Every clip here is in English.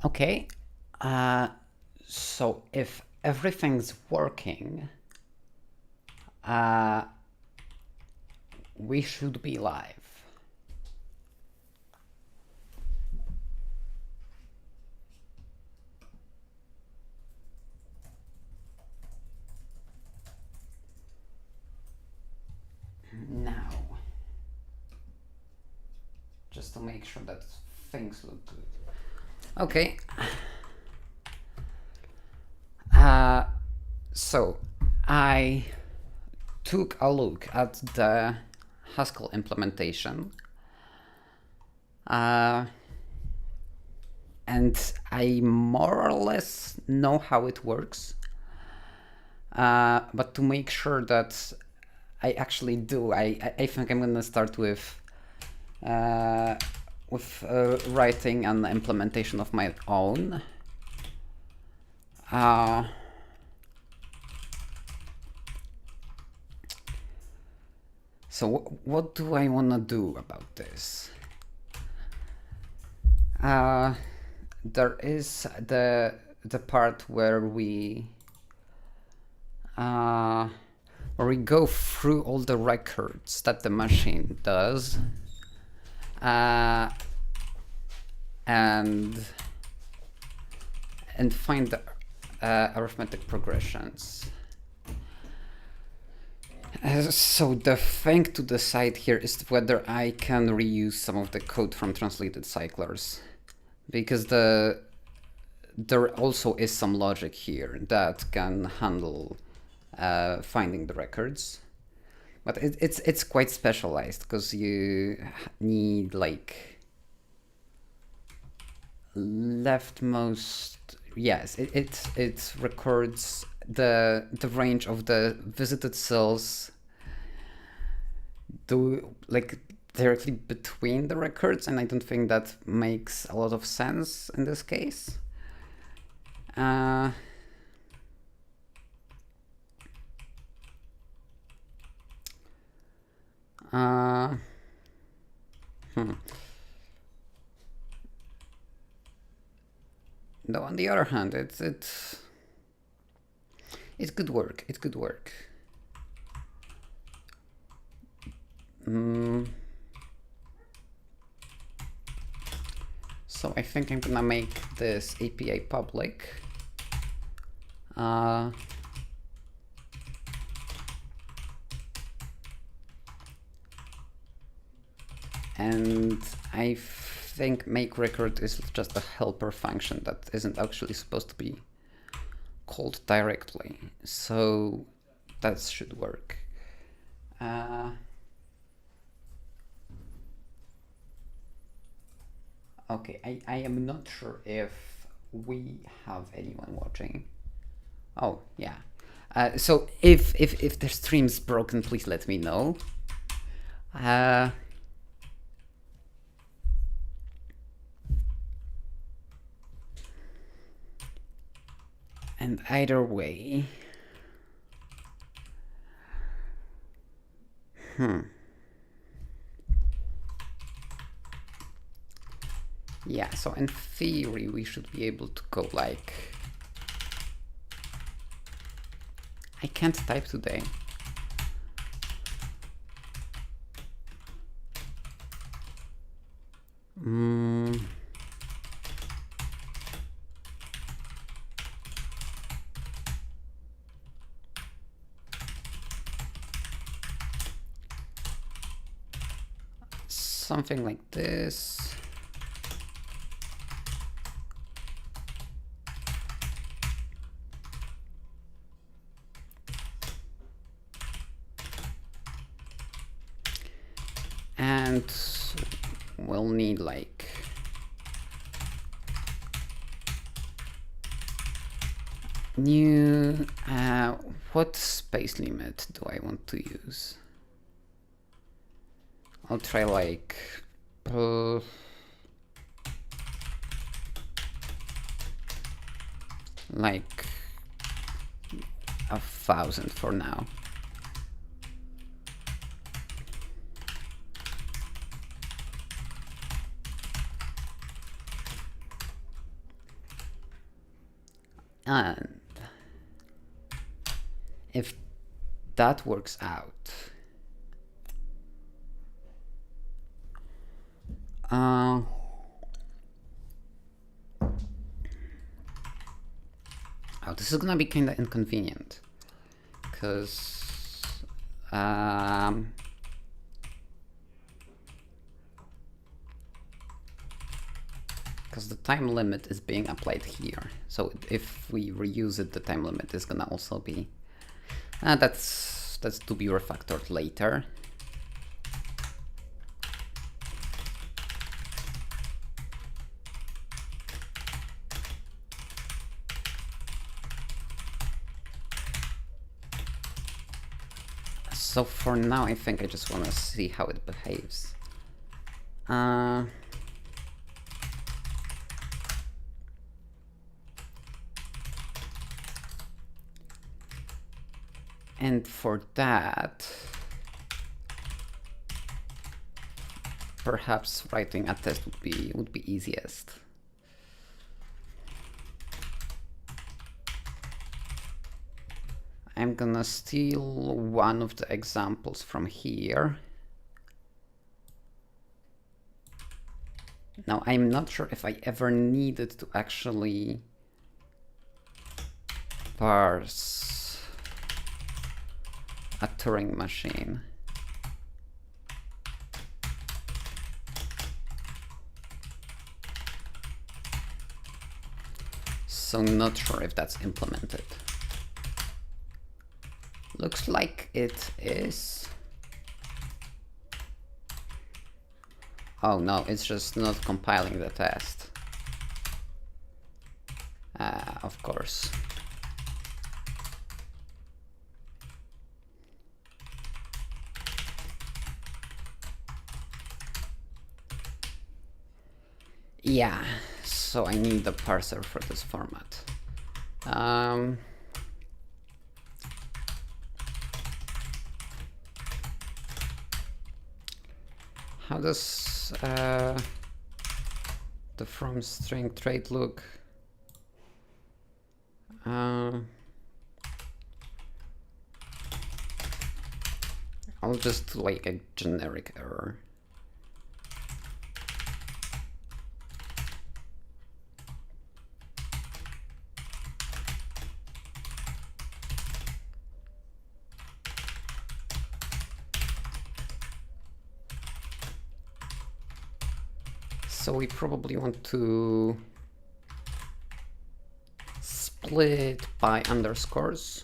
Okay, so if everything's working, we should be live. Now, just to make sure that things look good. Okay. So I took a look at the Haskell implementation, and I more or less know how it works. But to make sure that I actually do, I think I'm gonna start with writing an implementation of my own. So what do I want to do about this? There is the part where we go through all the records that the machine does, and find the arithmetic progressions. So the thing to decide here is whether I can reuse some of the code from translated cyclers, because there also is some logic here that can handle finding the records, but it's quite specialized because you need like leftmost. Yes, it records the range of the visited cells like directly between the records, and I don't think that makes a lot of sense in this case. Though on the other hand, it's good work. It's good work. So I think I'm gonna make this API public. And I think make record is just a helper function that isn't actually supposed to be called directly. So that should work. Okay, I am not sure if we have anyone watching. Oh, yeah. So if the stream's broken, please let me know. And either way, yeah, so in theory, we should be able to go like... I can't type today. Something like this. And we'll need like new, what space limit do I want to use? I'll try like 1,000 for now. And if that works out, oh, this is gonna be kind of inconvenient, because the time limit is being applied here. So if we reuse it, the time limit is gonna also be that's to be refactored later. So for now, I think I just want to see how it behaves. And for that, perhaps writing a test would be easiest. I'm gonna steal one of the examples from here. Now, I'm not sure if I ever needed to actually parse a Turing machine. So not sure if that's implemented. Looks like it is. Oh no, it's just not compiling the test. Of course. Yeah, so I need the parser for this format. How does the from string trait look? I'll just do like a generic error. So we probably want to split by underscores.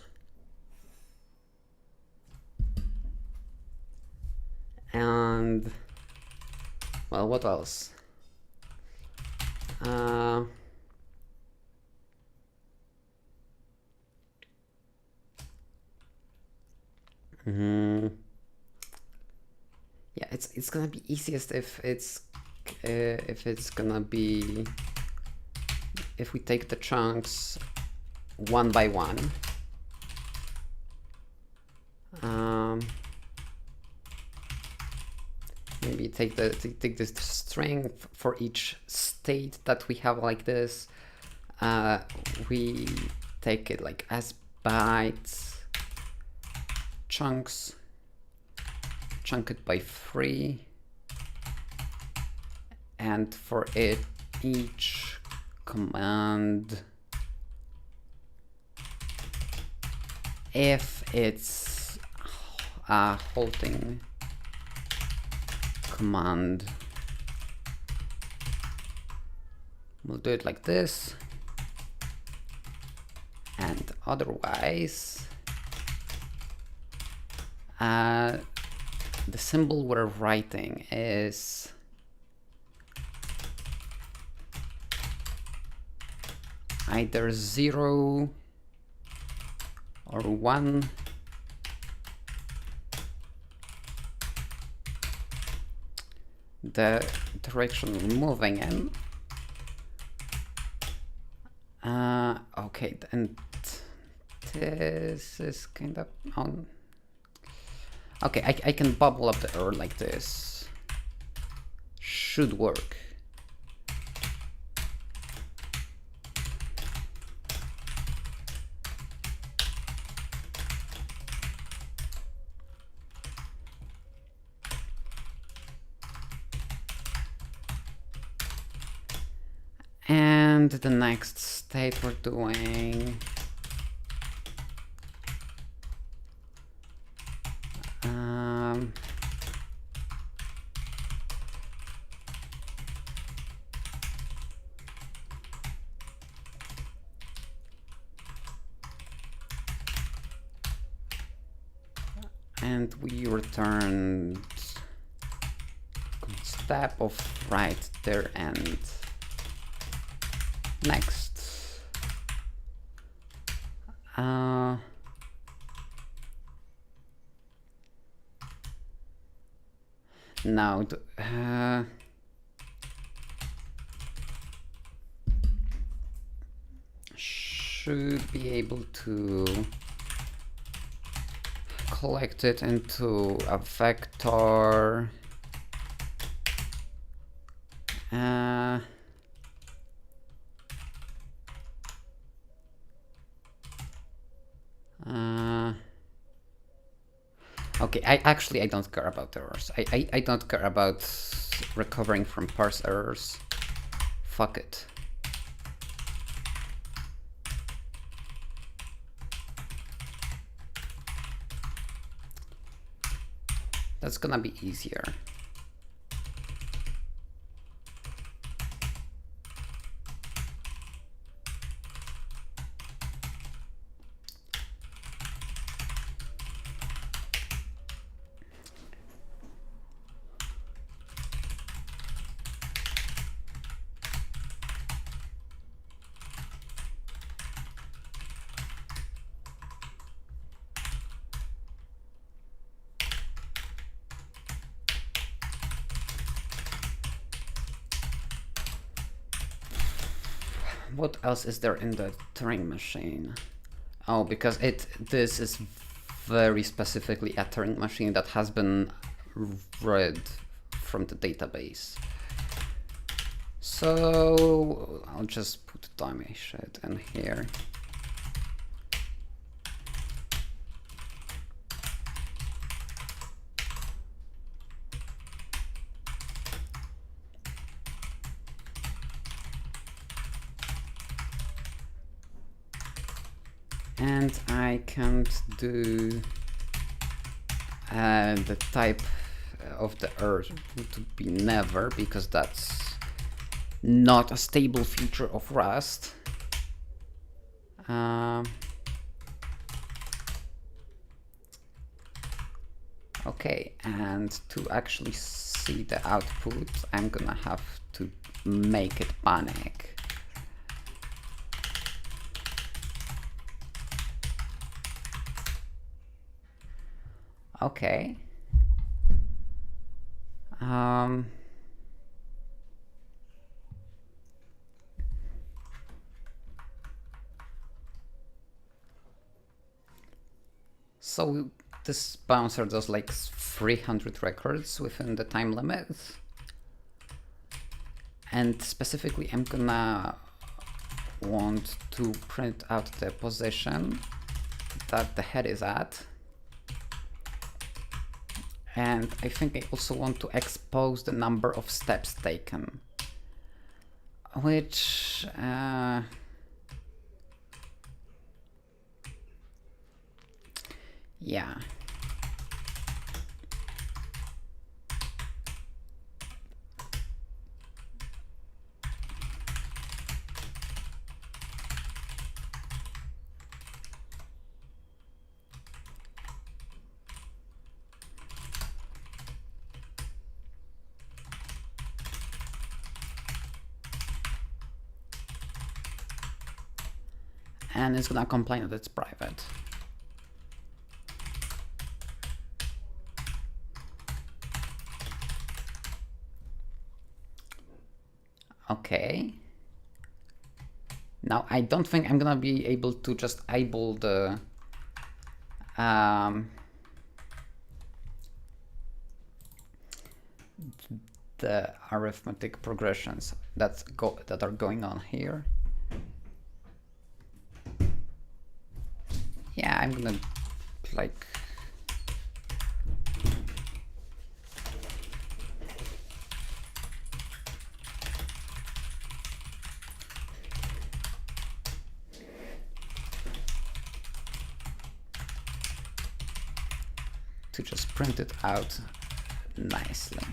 And, well, what else? Yeah, it's gonna be easiest if we take the chunks one by one. Maybe take this string for each state that we have like this. We take it like as bytes, chunks, chunk it by 3, and for each command, if it's a halting command, we'll do it like this, and otherwise the symbol we're writing is either 0 or 1. The direction we're moving in. Okay, and this is kind of on. Okay, I can bubble up the error like this. Should work. And the next state we're doing and we returned step of right there and next. Now should be able to collect it into a vector. Okay, I don't care about errors. I don't care about recovering from parse errors. Fuck it. That's gonna be easier. What else is there in the Turing machine? Oh, because this is very specifically a Turing machine that has been read from the database. So I'll just put dummy shit in here. And I can't do the type of the error to be never, because that's not a stable feature of Rust. Okay, and to actually see the output, I'm gonna have to make it panic. Okay. So this bouncer does like 300 records within the time limit. And specifically, I'm gonna want to print out the position that the head is at. And I think I also want to expose the number of steps taken, which yeah. And it's gonna complain that it's private. Okay. Now I don't think I'm gonna be able to just eyeball the arithmetic progressions that are going on here. Yeah, I'm gonna like to just print it out nicely.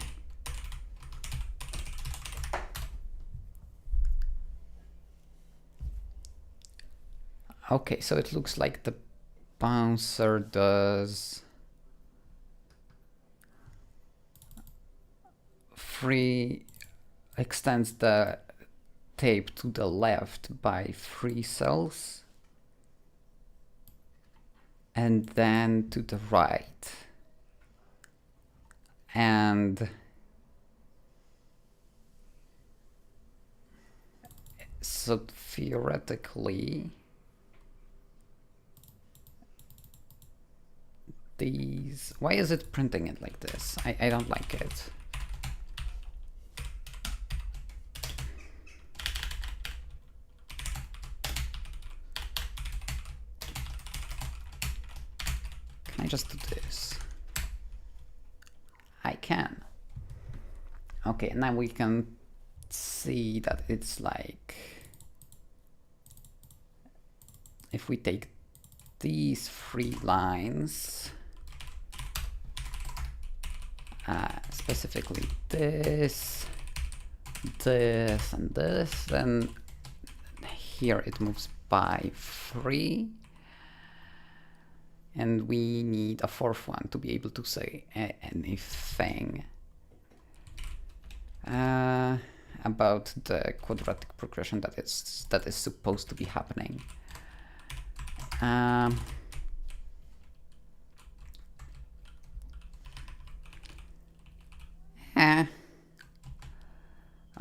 Okay, so it looks like the bouncer does extends the tape to the left by 3 cells and then to the right. And so theoretically, these, why is it printing it like this? I don't like it. Can I just do this? I can. Okay, now we can see that it's like, if we take these 3 lines, specifically this, and this, then here it moves by 3. And we need a 4th one to be able to say anything about the quadratic progression that is supposed to be happening.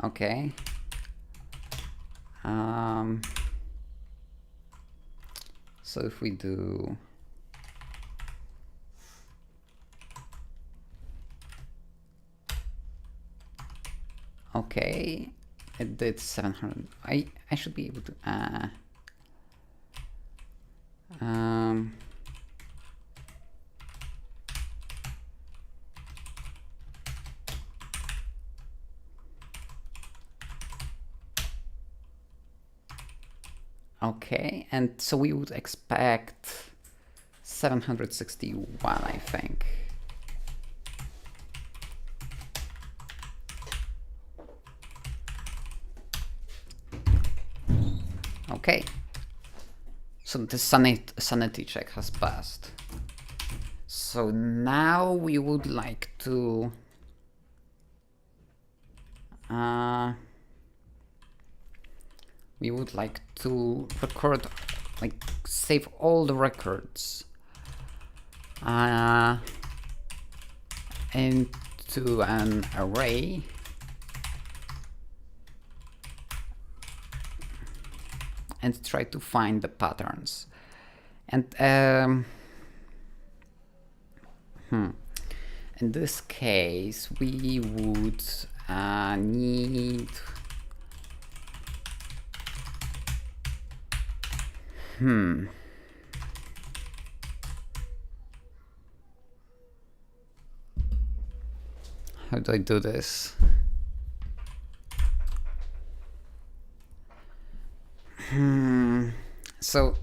Okay. So if we do okay, it did 700. I should be able to okay, and so we would expect 761, I think. Okay, so the sanity check has passed. So now we would like to record, like save all the records into an array. And try to find the patterns. And in this case, we would need how do I do this? So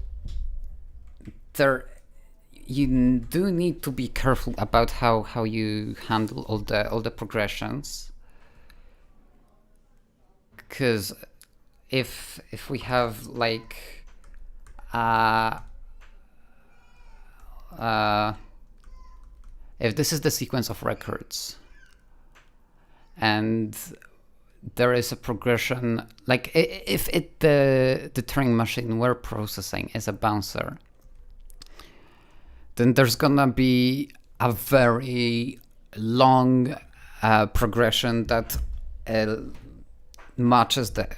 you do need to be careful about how you handle all the progressions, because if we have like if this is the sequence of records and there is a progression, like if the Turing machine we're processing is a bouncer, then there's gonna be a very long progression that matches the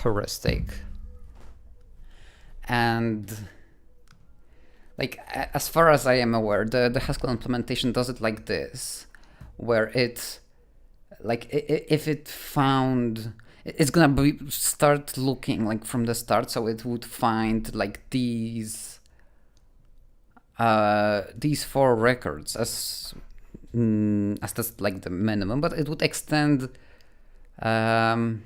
heuristic. And like, as far as I am aware, the Haskell implementation does it like this, where it, like, if it found, it's gonna start looking like from the start, so it would find like these 4 records as that's like the minimum, but it would extend it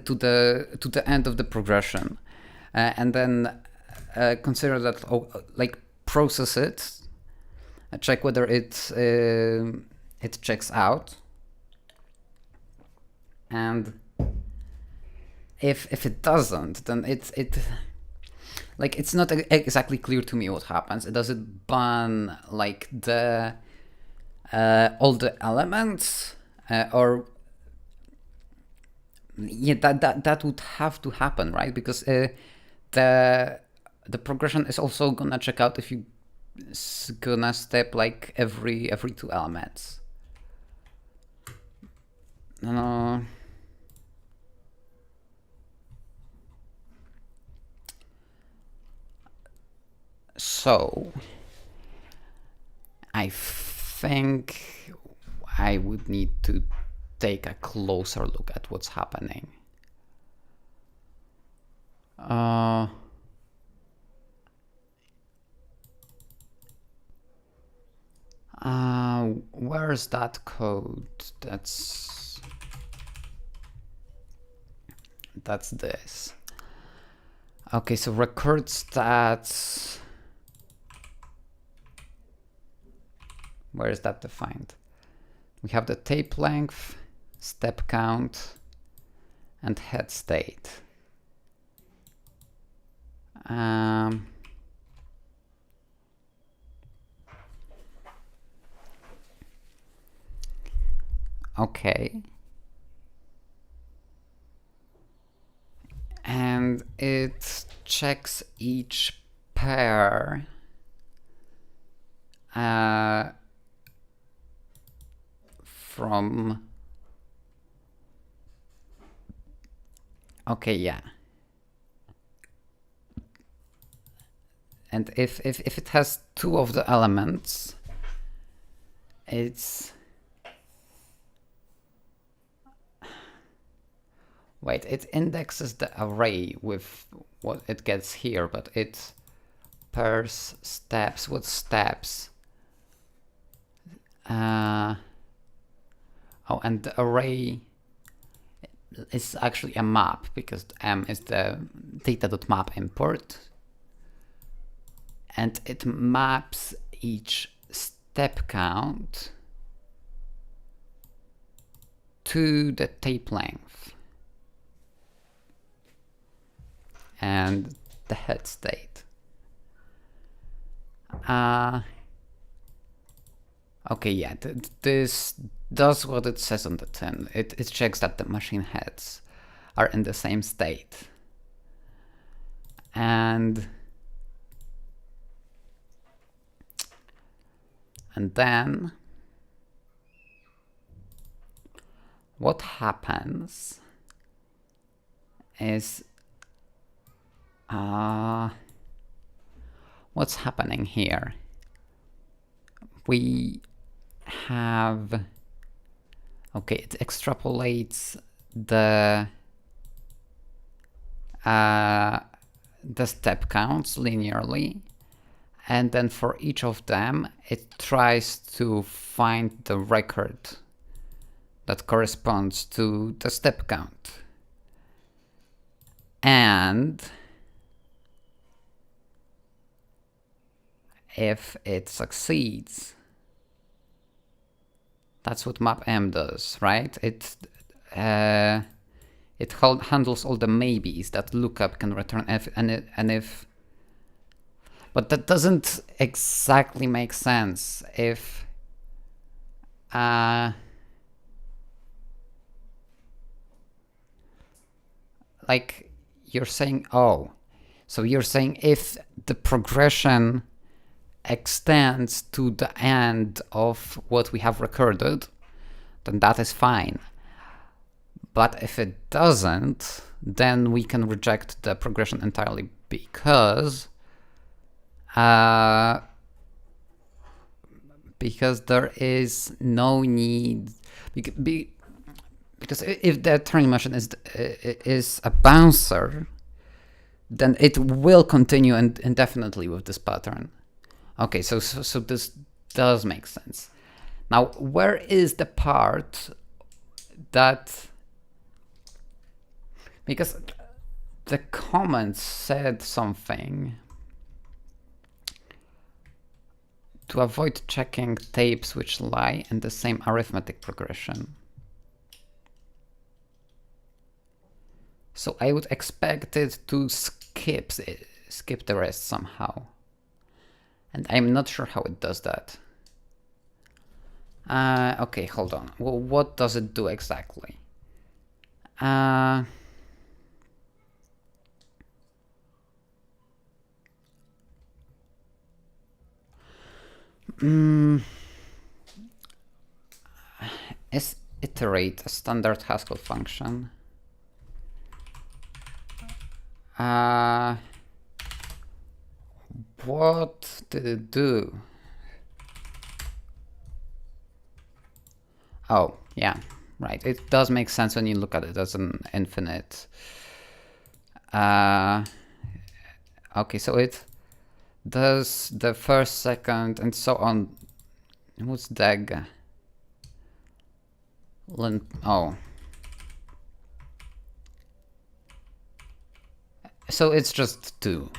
to the end of the progression, and then consider that, like, process it, check whether it checks out, and if it doesn't, then it's not exactly clear to me what happens. Does it ban like the all the elements, or yeah, that would have to happen, right? Because the progression is also gonna check out if you gonna step like every 2 elements. So I think I would need to take a closer look at what's happening. Where's that code? That's this. Okay, so record stats. Where is that defined? We have the tape length, step count, and head state. Okay. And it checks each pair from... Okay, yeah. And if it has 2 of the elements, it's... Wait, it indexes the array with what it gets here, but it pairs steps. What steps? Oh, and the array is actually a map, because M is the data.map import. And it maps each step count to the tape length and the head state. Okay, yeah, this does what it says on the tin. It checks that the machine heads are in the same state. And then what happens is what's happening here? We have, okay, it extrapolates the step counts linearly, and then for each of them it tries to find the record that corresponds to the step count. And if it succeeds, that's what mapm does, right? It handles all the maybes that lookup can return if, but that doesn't exactly make sense if like you're saying, oh, so you're saying if the progression extends to the end of what we have recorded, then that is fine. But if it doesn't, then we can reject the progression entirely, because there is no need, because if the Turing machine is a bouncer, then it will continue indefinitely with this pattern. Okay, so this does make sense. Now, where is the part that, because the comments said something to avoid checking tapes which lie in the same arithmetic progression. So I would expect it to skip the rest somehow. And I'm not sure how it does that. Okay, hold on. Well, what does it do exactly? Is iterate a standard Haskell function? What did it do? Oh, yeah, right. It does make sense when you look at it as an infinite. Okay, so it does the first, second, and so on. What's deg? Oh. So it's just 2.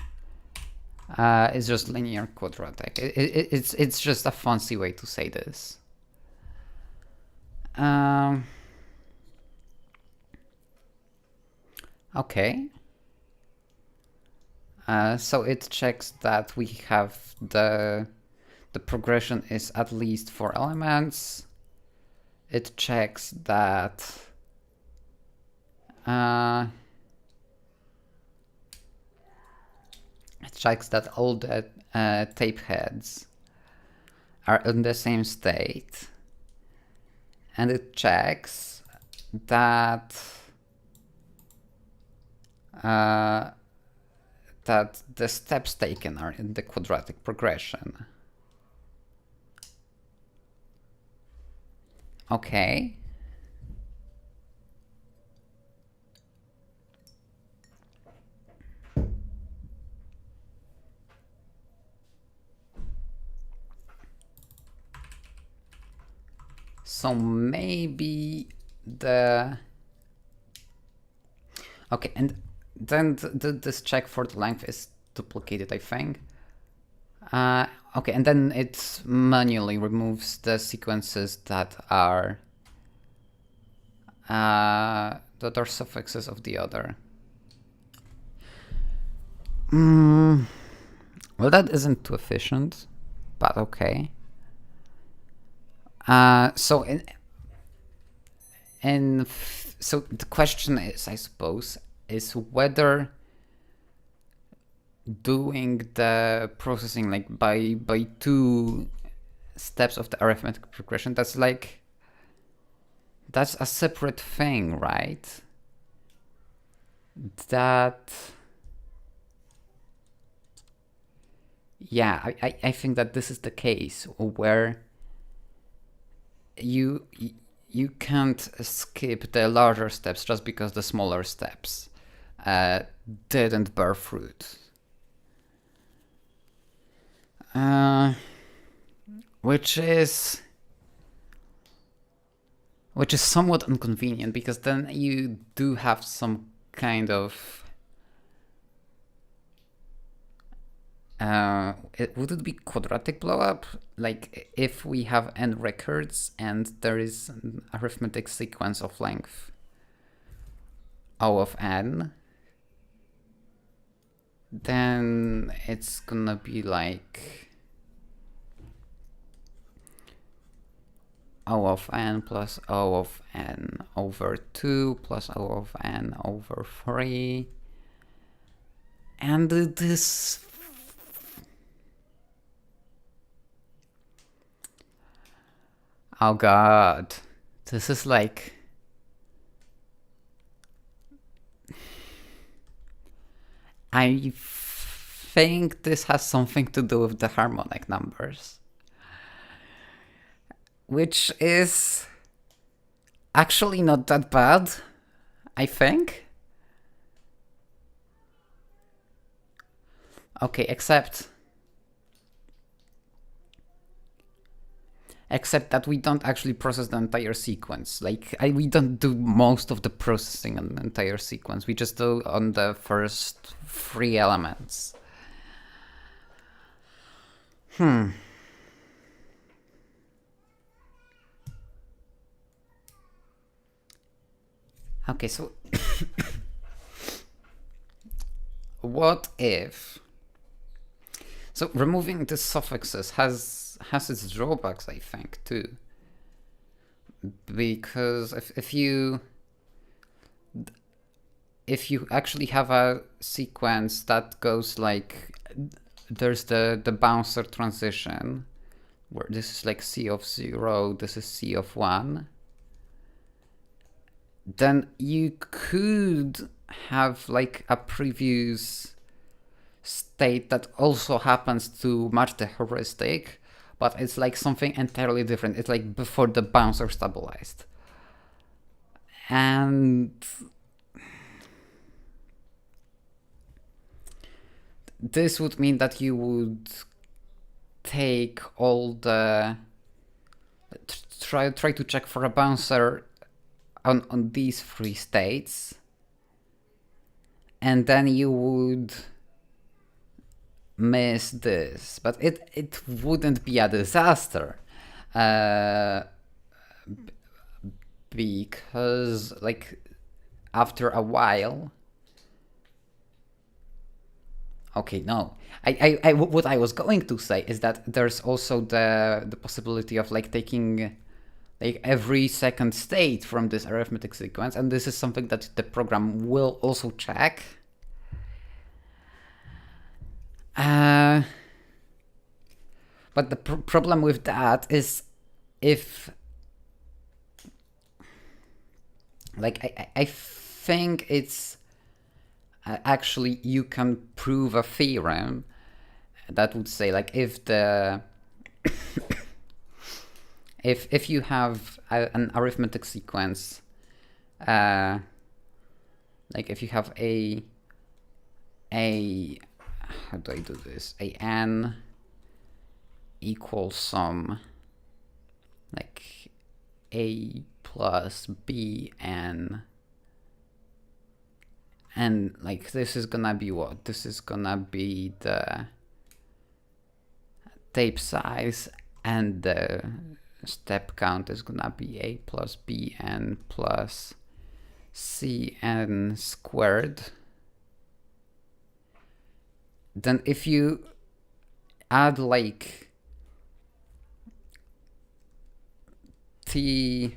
It's just linear quadratic. It's just a fancy way to say this. Okay. So it checks that we have the progression is at least 4 elements. It checks that all the tape heads are in the same state, and it checks that that the steps taken are in the quadratic progression. Okay. So maybe the... Okay, and then this check for the length is duplicated, I think. Okay, and then it manually removes the sequences that are suffixes of the other. Well, that isn't too efficient, but okay. So the question is, I suppose, is whether doing the processing like by 2 steps of the arithmetic progression, that's a separate thing, right? Yeah, I think that this is the case where you can't skip the larger steps just because the smaller steps didn't bear fruit. Which is somewhat inconvenient, because then you do have some kind of would it be quadratic blowup? Like if we have n records and there is an arithmetic sequence of length O of n, then it's gonna be like O of n plus O of n over 2 plus O of n over 3. And this... Oh god, this is like... I think this has something to do with the harmonic numbers, which is actually not that bad, I think. Okay, except that we don't actually process the entire sequence. Like, we don't do most of the processing on the entire sequence. We just do on the first 3 elements. Okay, so what if... So removing the suffixes has its drawbacks, I think, too. Because if you actually have a sequence that goes like, there's the bouncer transition, where this is like C of 0, this is C of 1, then you could have like a previous state that also happens to match the heuristic, but it's like something entirely different. It's like before the bouncer stabilized. And this would mean that you would take all the... try to check for a bouncer on these three states, and then you would miss this, but it wouldn't be a disaster, because like after a while... Okay, no. What I was going to say is that there's also the possibility of like taking like every second state from this arithmetic sequence, and this is something that the program will also check. But the problem with that is, if like I think it's actually, you can prove a theorem that would say like, if the if you have an arithmetic sequence, like if you have a how do I do this? A n equals some like a plus b n, and like this is gonna be what? This is gonna be the tape size, and the step count is gonna be a plus b n plus c n squared. Then if you add like t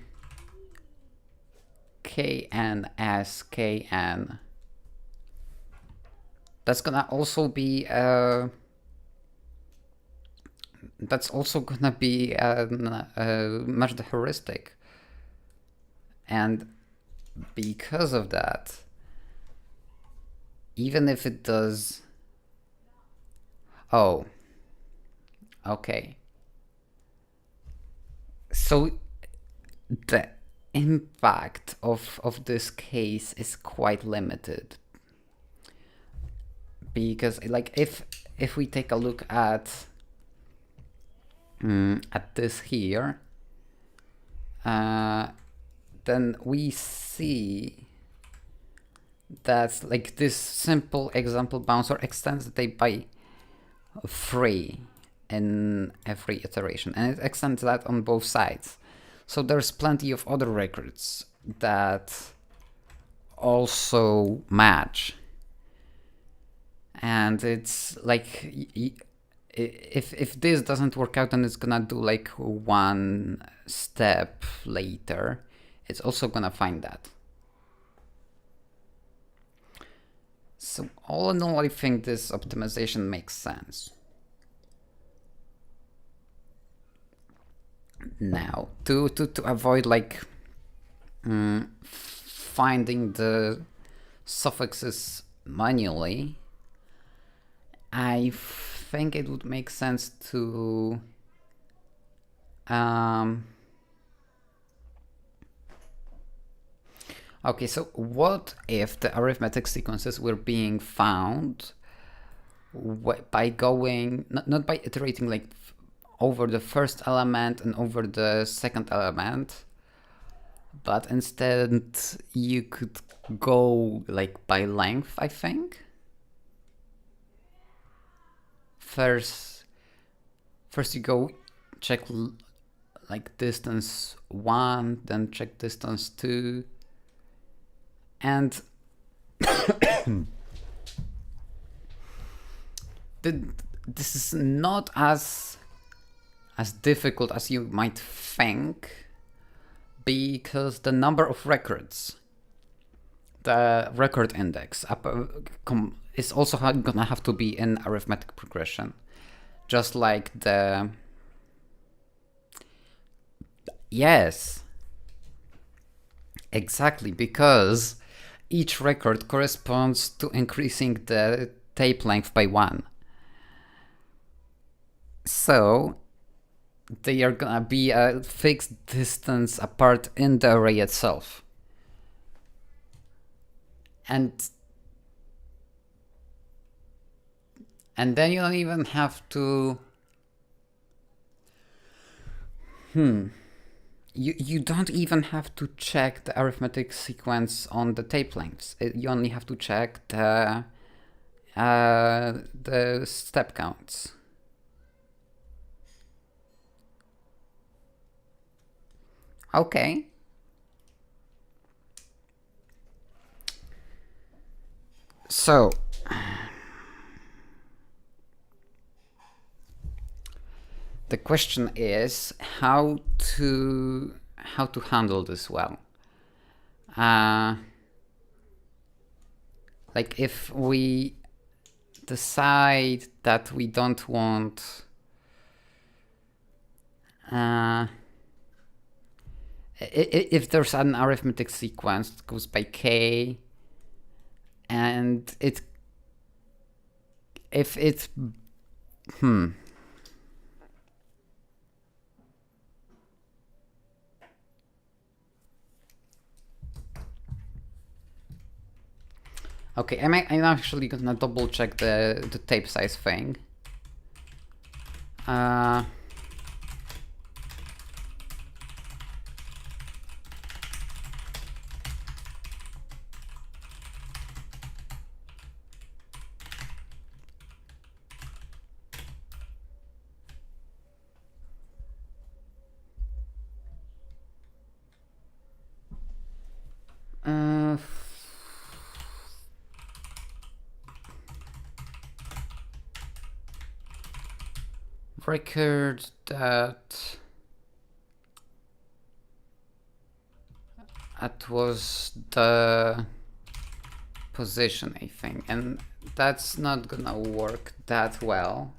k n s k n, that's gonna also be match the heuristic, and because of that, even if it does... Oh, okay. So the impact of this case is quite limited, because like if we take a look at this here, then we see that like this simple example bouncer extends the tape by 3 in every iteration, and it extends that on both sides. So there's plenty of other records that also match, and it's like, if this doesn't work out, then it's gonna do like one step later, it's also gonna find that. So all in all, I think this optimization makes sense. Now, to avoid like finding the suffixes manually, I think it would make sense to okay, so what if the arithmetic sequences were being found by going, not by iterating like over the first element and over the second element, but instead you could go like by length, I think. First you go check like distance 1, then check distance 2, And this is not as difficult as you might think, because the number of records, the record index, is also gonna have to be in arithmetic progression, just like the... Yes, exactly, because each record corresponds to increasing the tape length by 1. So they are gonna be a fixed distance apart in the array itself. And then you don't even have to... You don't even have to check the arithmetic sequence on the tape lengths. You only have to check the step counts. Okay. So the question is how to handle this well. Like, if we decide that we don't want if there's an arithmetic sequence that goes by k, and if it's Okay, I'm actually gonna double check the tape size thing. Record that was the position, I think, and that's not gonna work that well,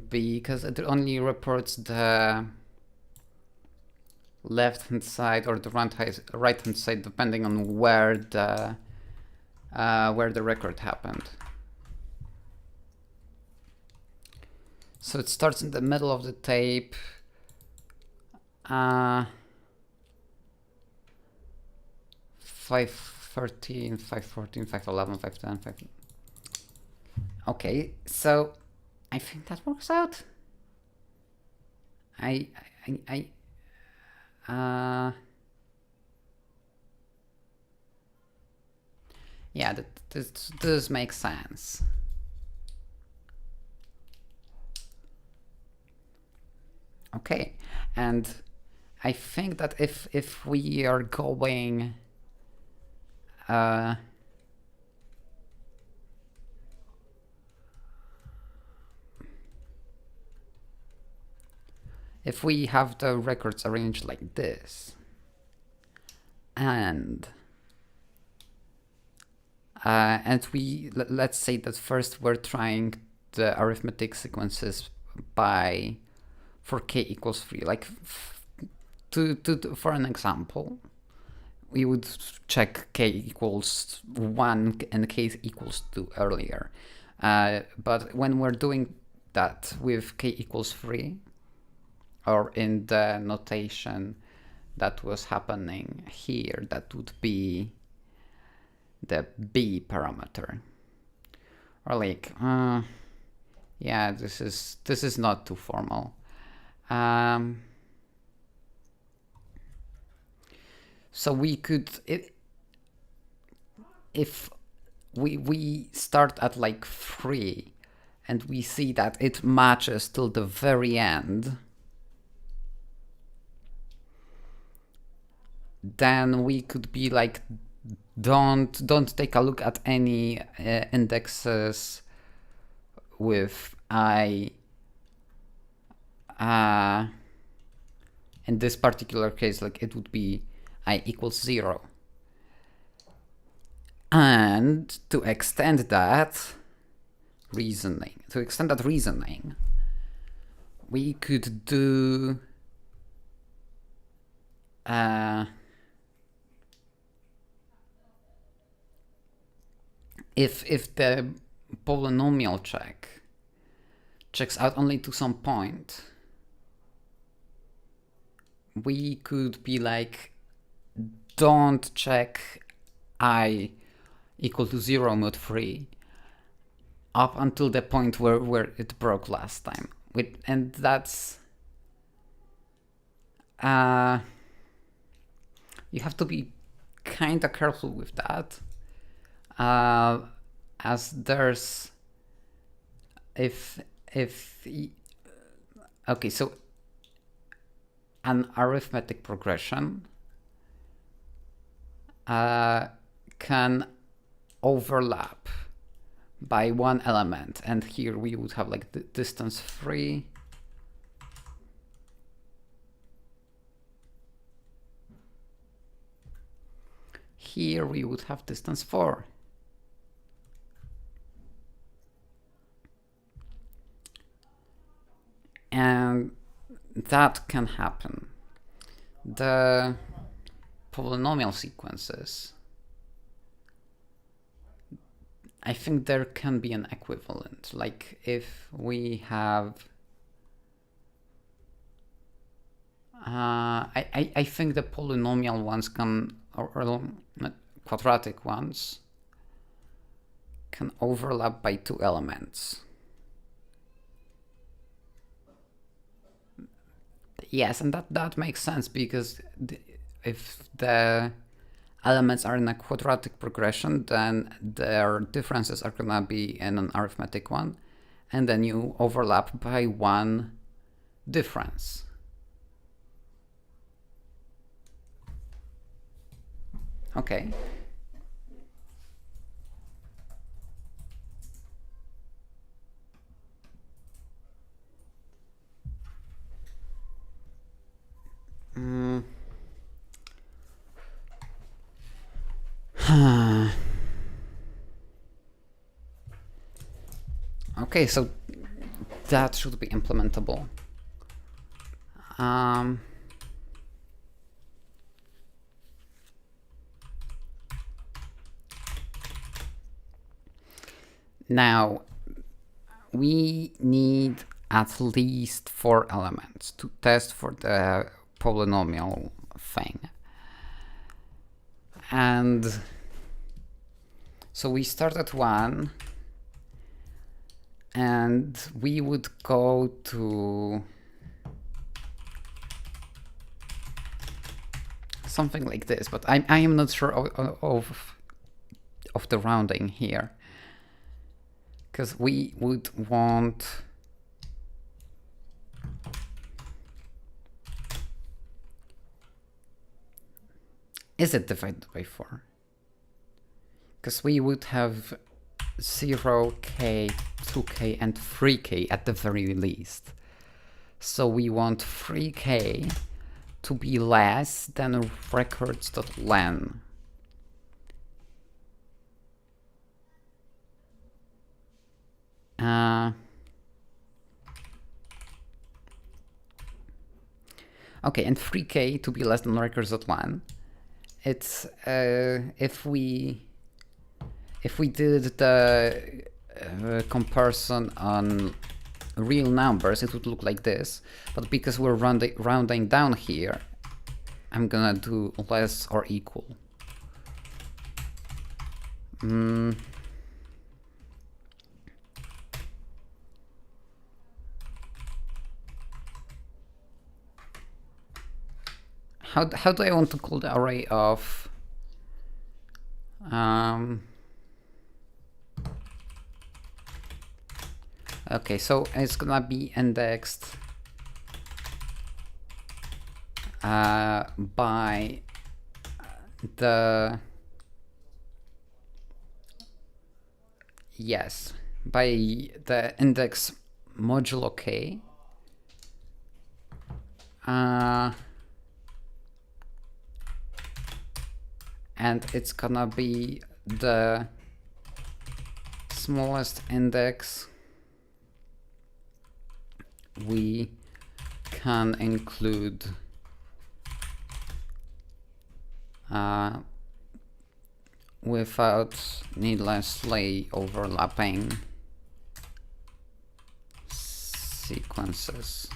because it only reports the left hand side or the right hand side, depending on where the record happened. So it starts in the middle of the tape. 513, 514, 511, 510, 5... Okay, so I think that works out. Yeah, this makes sense. Okay, and I think that if we are going if we have the records arranged like this, and we let's say that first we're trying the arithmetic sequences for k equals 3, like for an example, we would check k equals 1 and k equals 2 earlier. But when we're doing that with k equals 3, or in the notation that was happening here, that would be the b parameter. Or like, yeah, this is not too formal. So we could, if we start at like 3 and we see that it matches till the very end, then we could be like, don't take a look at any indexes with I. In this particular case, like it would be I equals 0. And to extend that reasoning, we could do if the polynomial checks out only to some point, we could be like, don't check I equal to 0 mod 3 up until the point where it broke last time. And that's you have to be kind of careful with that, as there's okay, so an arithmetic progression can overlap by one element, and here we would have like the distance 3. Here we would have distance 4. And that can happen. The polynomial sequences, I think there can be an equivalent. Like if we have, I think the polynomial ones can, or quadratic ones, can overlap by 2 elements. Yes, and that makes sense, because if the elements are in a quadratic progression, then their differences are gonna be in an arithmetic one, and then you overlap by 1 difference. Okay. Okay, so that should be implementable. Now, we need at least 4 elements to test for the polynomial thing. And so we start at 1, and we would go to something like this, but I am not sure of the rounding here, because we would want is it divided by 4? Because we would have 0k, 2k, and 3k at the very least. So we want 3k to be less than records.len. Okay, and 3k to be less than records.len. It's if we did the comparison on real numbers, it would look like this. But because we're rounding down here, I'm gonna do less or equal. How do I want to call the array of okay, so it's gonna be indexed by the yes, by the index modulo k, and it's gonna be the smallest index we can include without needlessly overlapping sequences.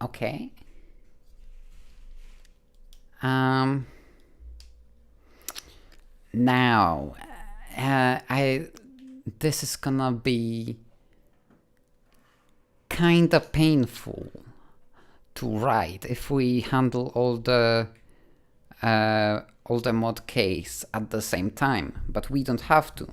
Okay. Now, this is gonna be kinda painful to write if we handle all the mod case at the same time, but we don't have to.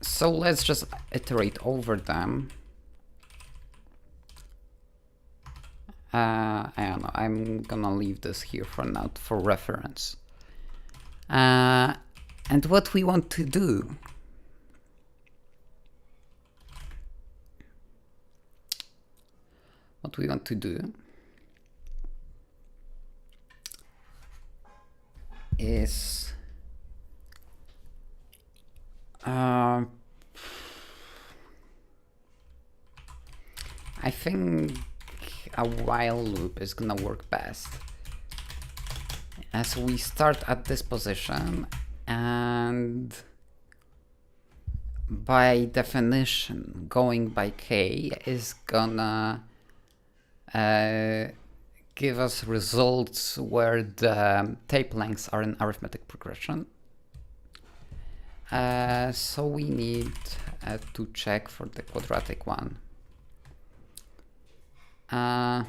So let's just iterate over them. I don't know, I'm gonna leave this here for now for reference. And what we want to do is I think a while loop is gonna work best. As we start at this position, and by definition, going by k is gonna give us results where the tape lengths are in arithmetic progression. So we need to check for the quadratic one. And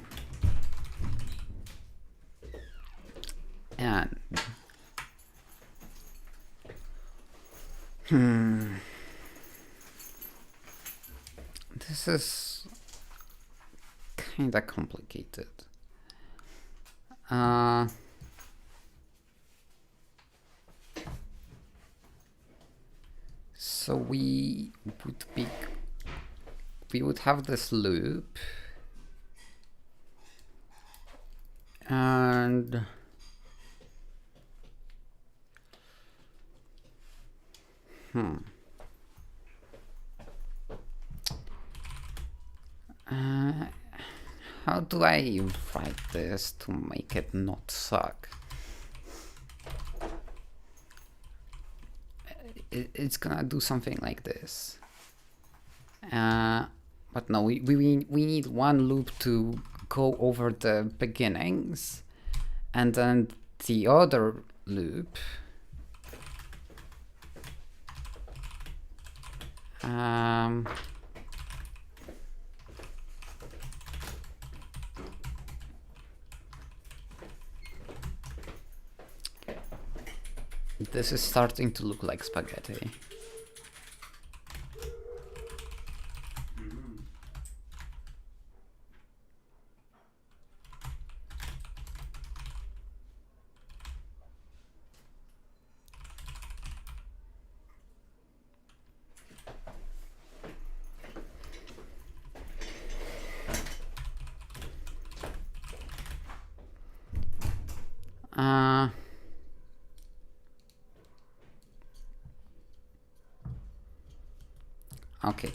this is kinda complicated. So we would have this loop, and how do I write this to make it not suck? It's gonna do something like this. But no, we need one loop to go over the beginnings, and then the other loop this is starting to look like spaghetti. Okay.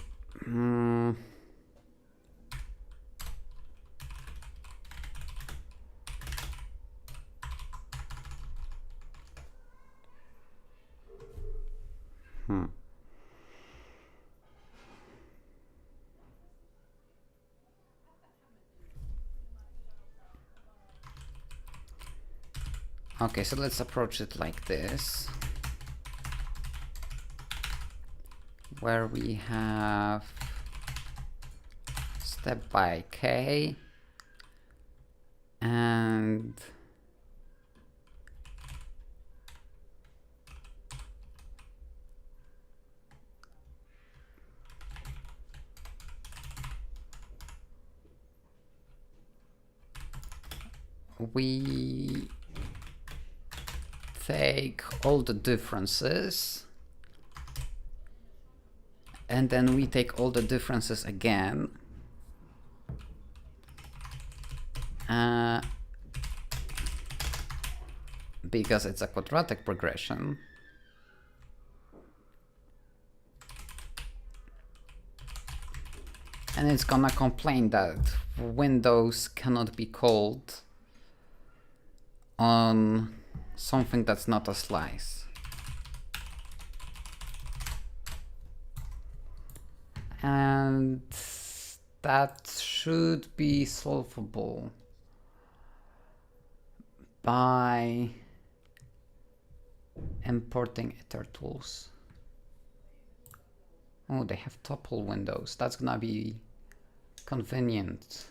Okay, so let's approach it like this, where we have step by k, and we take all the differences, and then we take all the differences again, because it's a quadratic progression. And it's gonna complain that windows cannot be called on something that's not a slice. And that should be solvable by importing itertools. Oh, they have tuple windows. That's gonna be convenient.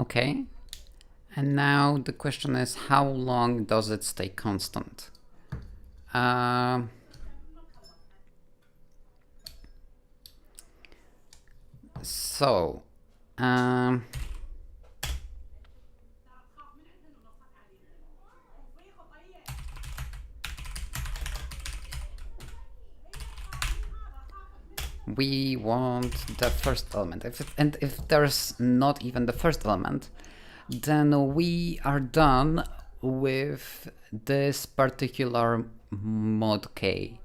Okay, and now the question is, how long does it stay constant? So, we want the first element. If there's not even the first element, then we are done with this particular mod k.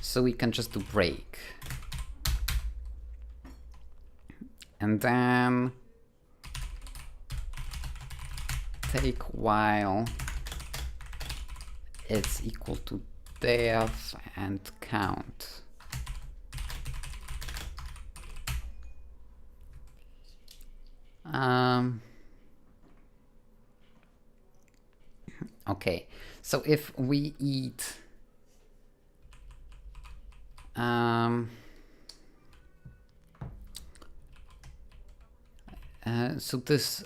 So we can just do break. And then take while it's equal to def and count. Okay, so if we eat so this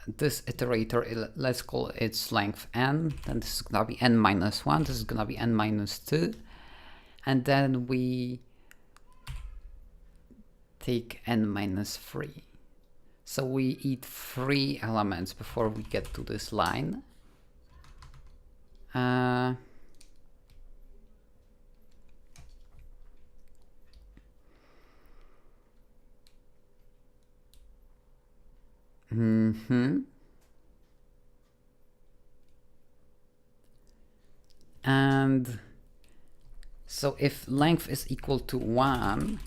iterator, let's call its length n, then this is gonna be n minus 1, this is gonna be n minus 2, and then we take n minus 3. So we eat 3 elements before we get to this line. And so if length is equal to 1,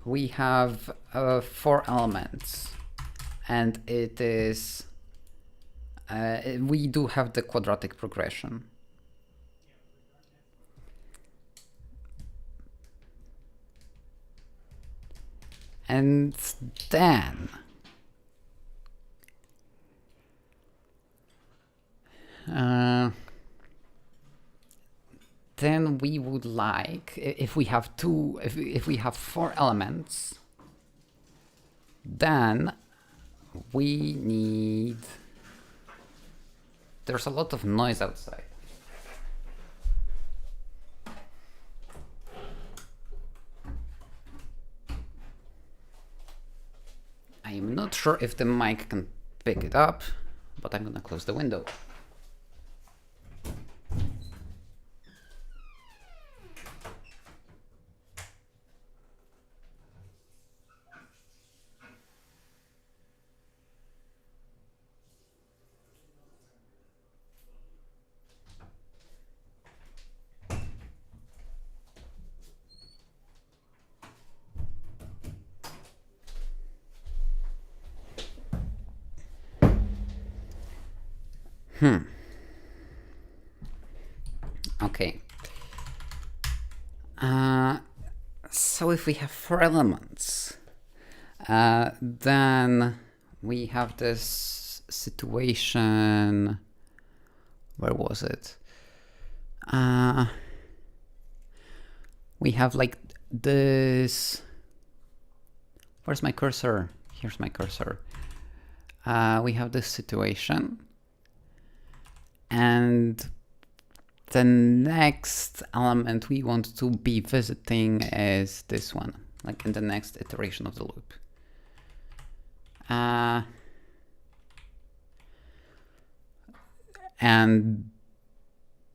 we have 4 elements, and it is we do have the quadratic progression. And then we would like, if we have if we have 4 elements, then we need, there's a lot of noise outside. I am not sure if the mic can pick it up, but I'm gonna close the window. Okay. So if we have 4 elements, then we have this situation. Where was it? We have like this. Where's my cursor? Here's my cursor. We have this situation, and the next element we want to be visiting is this one, like in the next iteration of the loop. And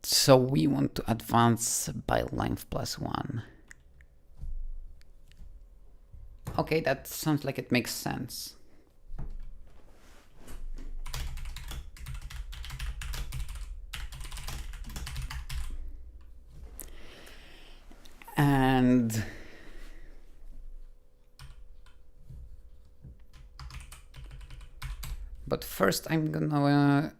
so we want to advance by length +1. Okay, that sounds like it makes sense. And but first I'm gonna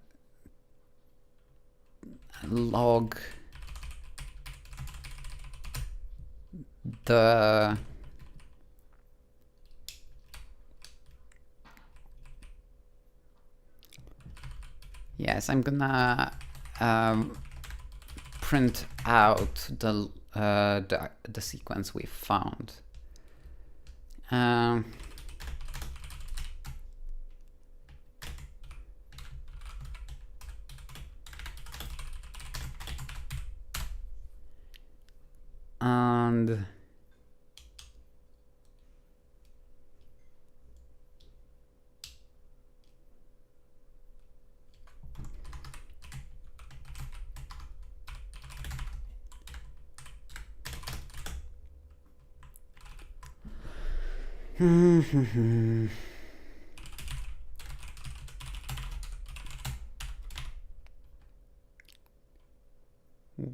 log the I'm gonna print out the sequence we found. And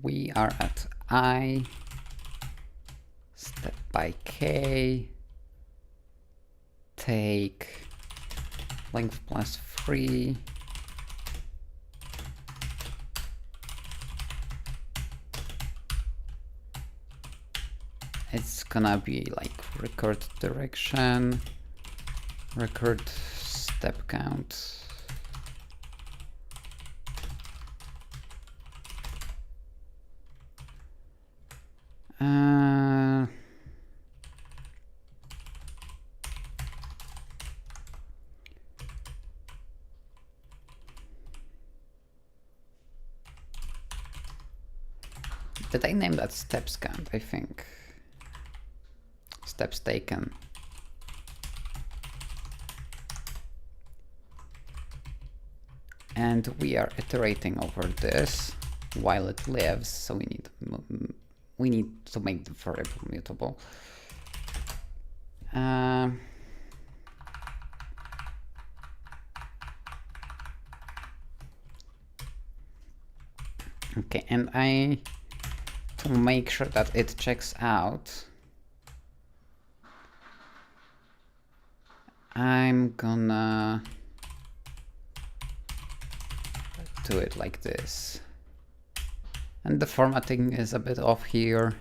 we are at I, step by k, take length +3, it's gonna be like record direction, record step count. Did I name that steps count? I think. Steps taken. And we are iterating over this while it lives, so we need to make the variable mutable. Okay, and to make sure that it checks out, I'm gonna do it like this. And the formatting is a bit off here.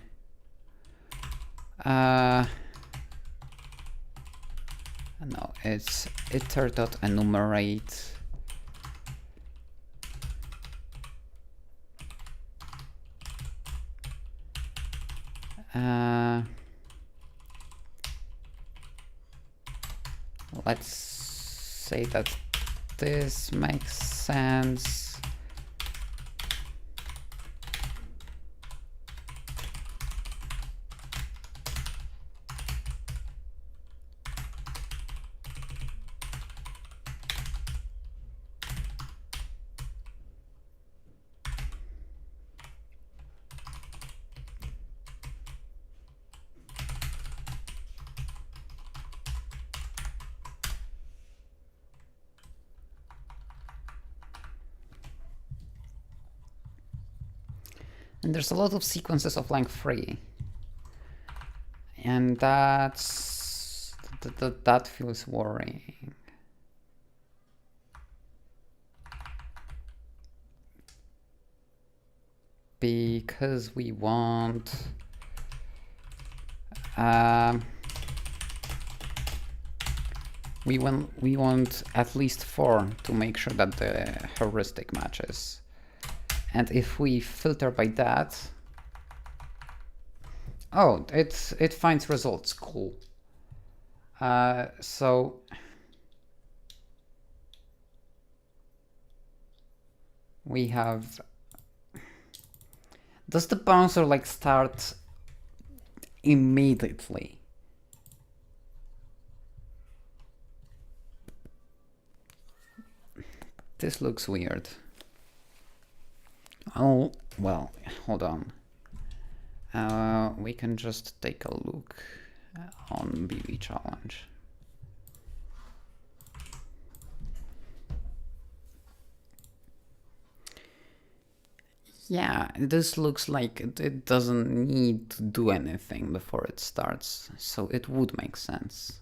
No, it's iter.enumerate. Let's say that this makes sense. And there's a lot of sequences of length 3. And that feels worrying. because we want um, we want at least 4 to make sure that the heuristic matches. And if we filter by that, oh, it finds results. Cool. So we have. Does the bouncer like start immediately? This looks weird. Oh, well, hold on. We can just take a look on BB challenge. Yeah, this looks like it doesn't need to do anything before it starts, so it would make sense.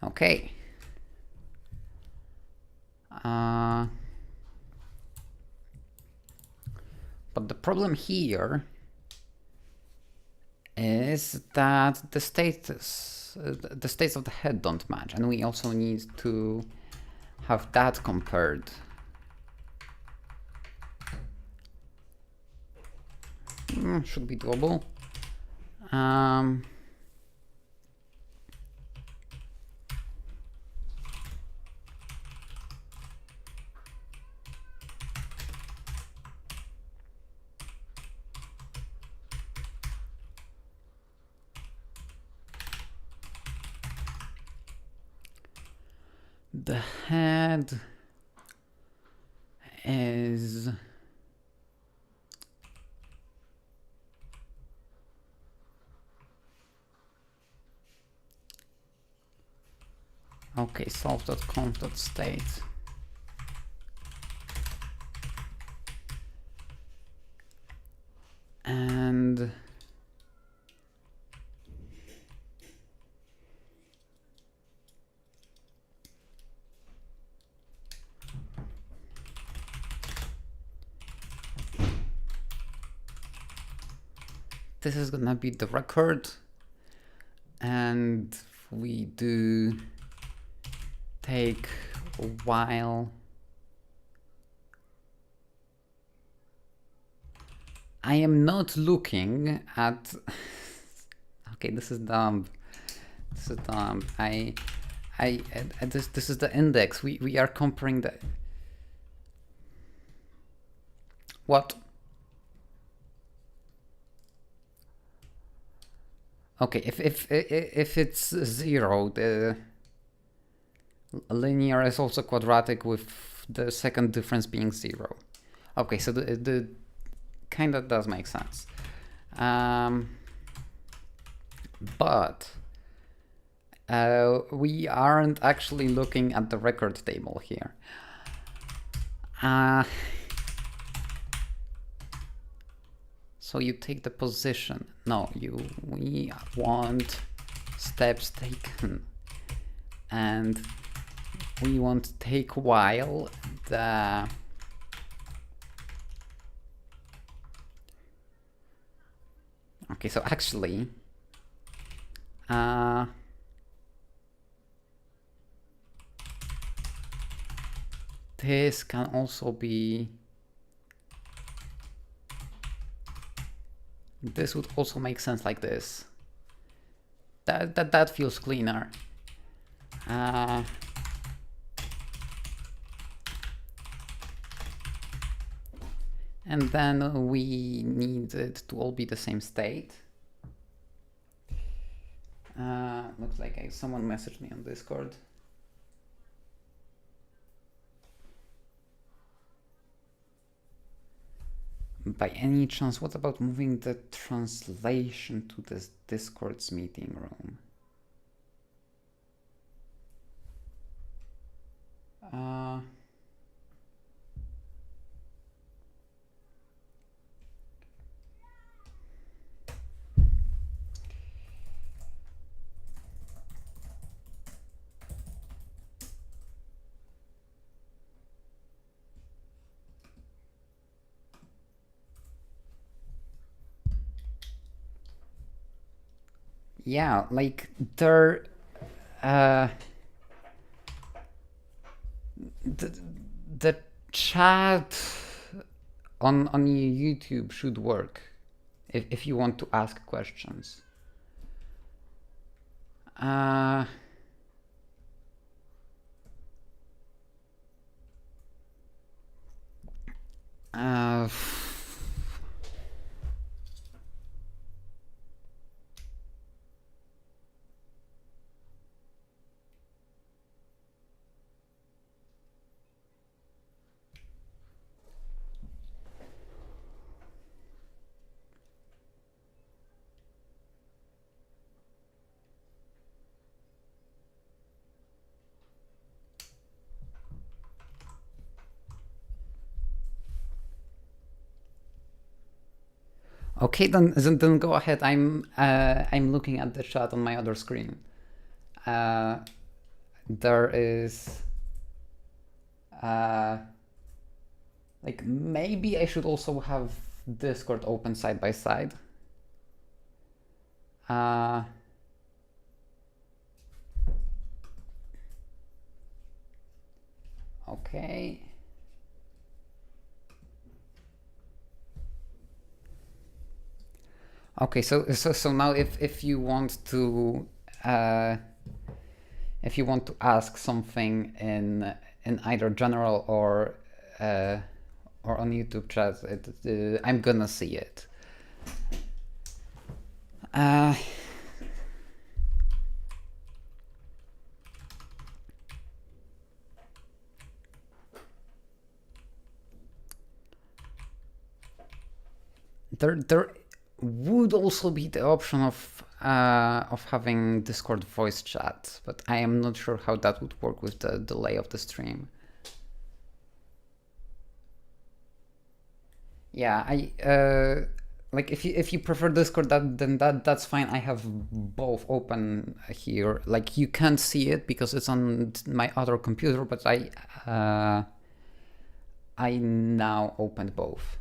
Okay. But the problem here is that the states of the head don't match, and we also need to have that compared. Should be doable. The head is okay, solve.conf.state. And this is gonna be the record, and we do take a while. I am not looking at okay, this is dumb. This is dumb. This is the index. We are comparing the what? Okay, if it's 0, the linear is also quadratic with the second difference being 0. Okay, so the kind of does make sense. But we aren't actually looking at the record table here. So you take the position. No, we want steps taken, and we want to take while the okay. So actually, this can also be. This would also make sense like this. That feels cleaner. And then we need it to all be the same state. Looks like someone messaged me on Discord. By any chance, what about moving the translation to this Discord's meeting room? yeah, like there, uh, the chat on YouTube should work if you want to ask questions. Uh, uh, okay, then go ahead. I'm looking at the chat on my other screen. There is like maybe I should also have Discord open side by side. Okay. Okay, so now if you want to ask something in either general or on YouTube chat, I'm gonna see it. There would also be the option of having Discord voice chat, but I am not sure how that would work with the delay of the stream. Yeah, I like if you prefer Discord, then that's fine. I have both open here. Like you can't see it because it's on my other computer, but I now opened both.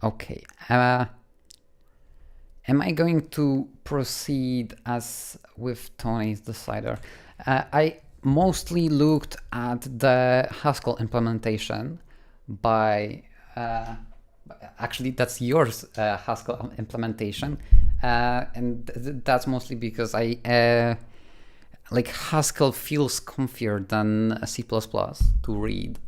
Okay. Am I going to proceed as with Tony's decider? I mostly looked at the Haskell implementation by actually that's yours Haskell implementation, and that's mostly because I like Haskell feels comfier than C++ to read.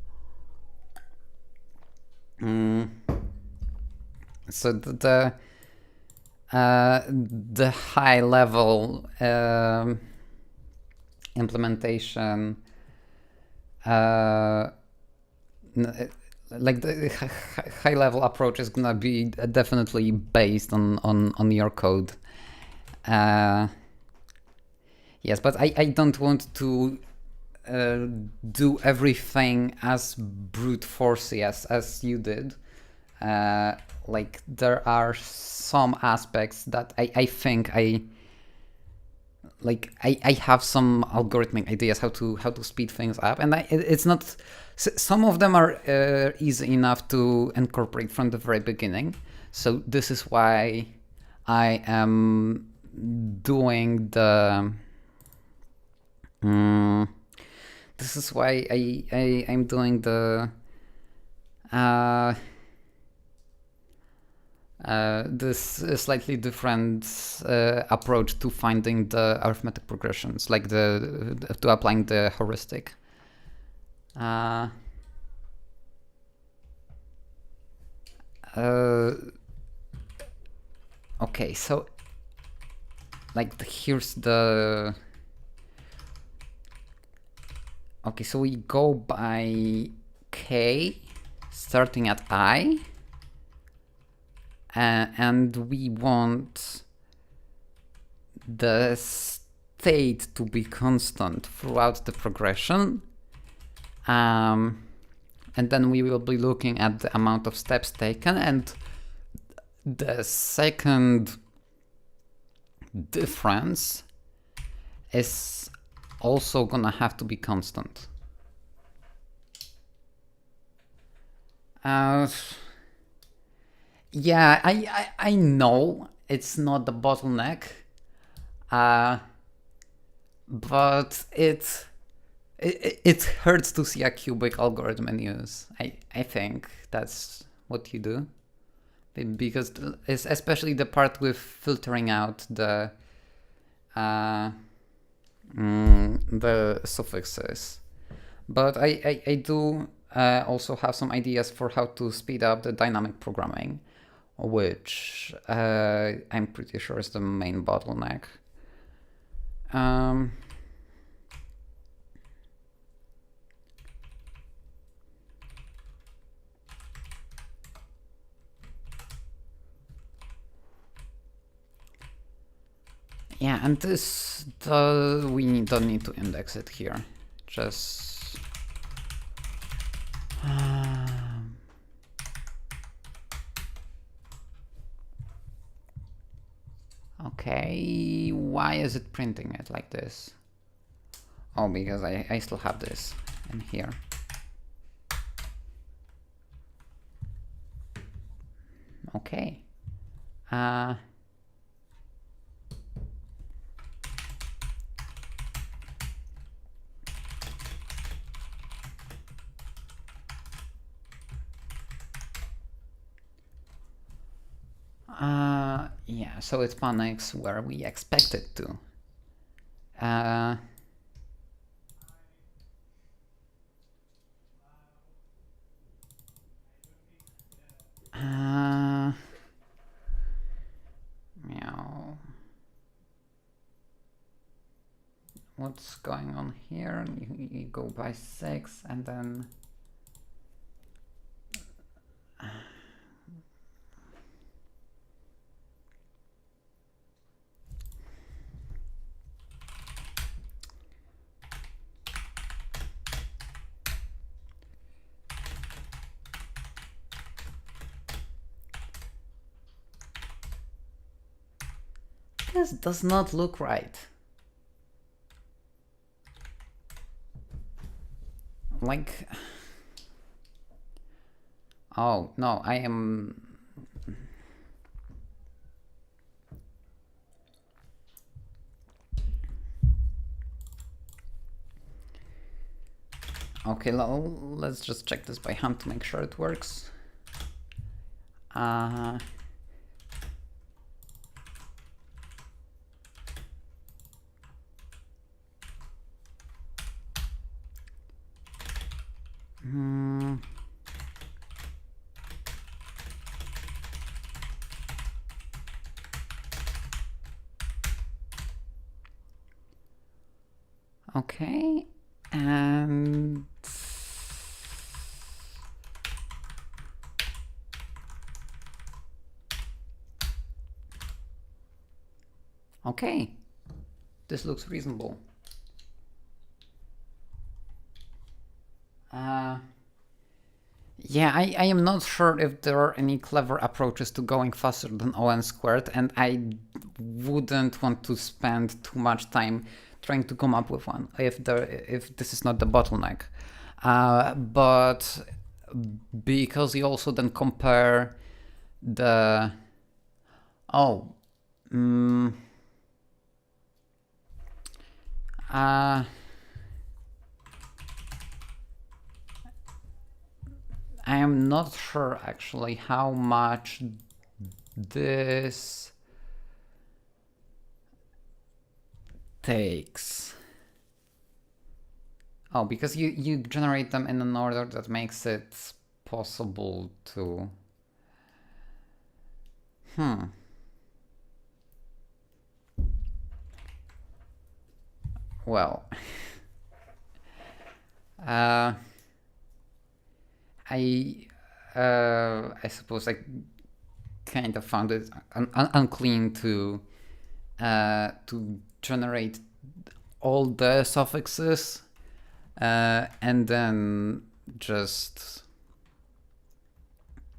So the high level implementation, like the high level approach is gonna be definitely based on your code. Yes, but I don't want to do everything as brute forcey as you did. Like there are some aspects that I think I have some algorithmic ideas how to speed things up, and it's not. Some of them are easy enough to incorporate from the very beginning. So this is why I am doing the. This is why I'm doing the. This slightly different approach to finding the arithmetic progressions, like to applying the heuristic. Okay, so like here's the. Okay, so we go by k, starting at I. And we want the state to be constant throughout the progression. And then we will be looking at the amount of steps taken. And the second difference is also gonna have to be constant. Yeah, I know it's not the bottleneck, but it hurts to see a cubic algorithm in use. I think that's what you do, because it's especially the part with filtering out the suffixes. But I do also have some ideas for how to speed up the dynamic programming, which I'm pretty sure is the main bottleneck. Yeah, and this, we don't need to index it here. Just... okay, why is it printing it like this? Oh, because I still have this in here. Okay. Yeah, so it panics where we expect it to. Meow. What's going on here? You go by 6 and then... This does not look right. Like... oh, no, I am... okay, let's just check this by hand to make sure it works. Okay, and... okay, this looks reasonable. Yeah, I am not sure if there are any clever approaches to going faster than ON squared, and I wouldn't want to spend too much time trying to come up with one if this is not the bottleneck. But because you also then compare the... oh, I am not sure actually how much this takes. Oh, because you generate them in an order that makes it possible to... well... I suppose I kind of found it unclean to generate all the suffixes and then just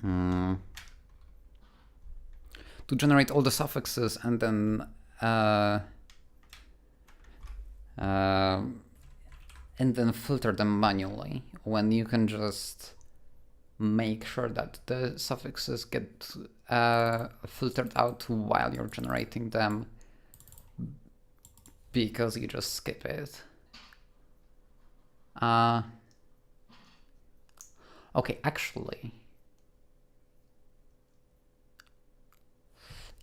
to generate all the suffixes and then and then filter them manually, when you can just make sure that the suffixes get filtered out while you're generating them, because you just skip it. Okay, actually,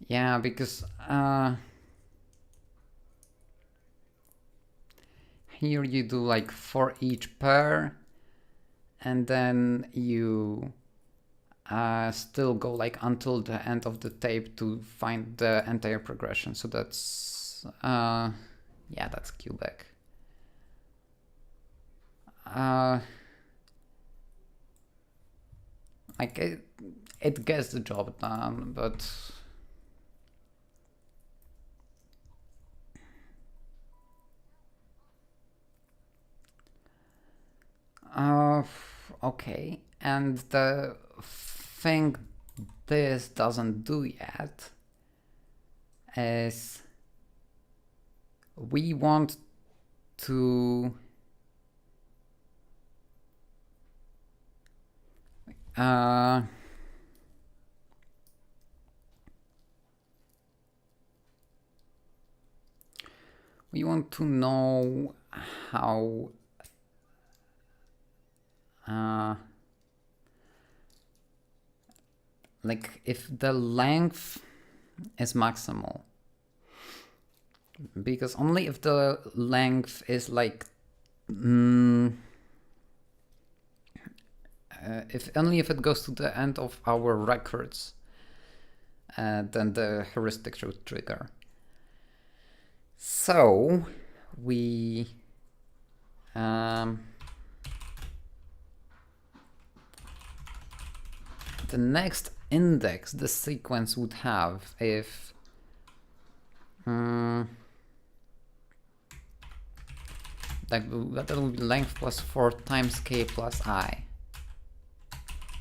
yeah, because here you do like for each pair, and then you still go like until the end of the tape to find the entire progression. So that's yeah, that's cubic. Like it gets the job done, but okay. And the thing this doesn't do yet is we want to we want to know how like if the length is maximal, because only if the length is like if it goes to the end of our records, then the heuristic should trigger. So we the next index the sequence would have if that would be length plus 4 times k plus I,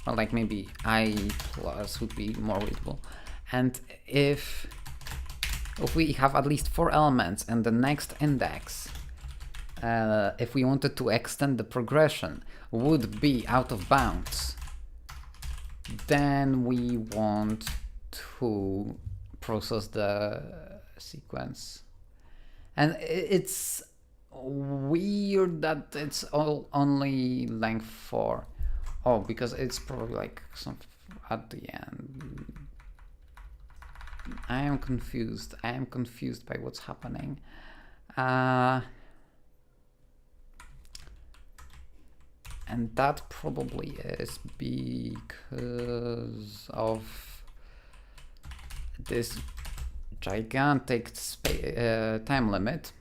or like maybe I plus would be more readable. And if we have at least 4 elements and the next index, if we wanted to extend the progression, would be out of bounds, then we want to process the sequence. And it's weird that it's only length 4. Oh, because it's probably like some at the end. I am confused. I am confused by what's happening. And that probably is because of this gigantic time limit.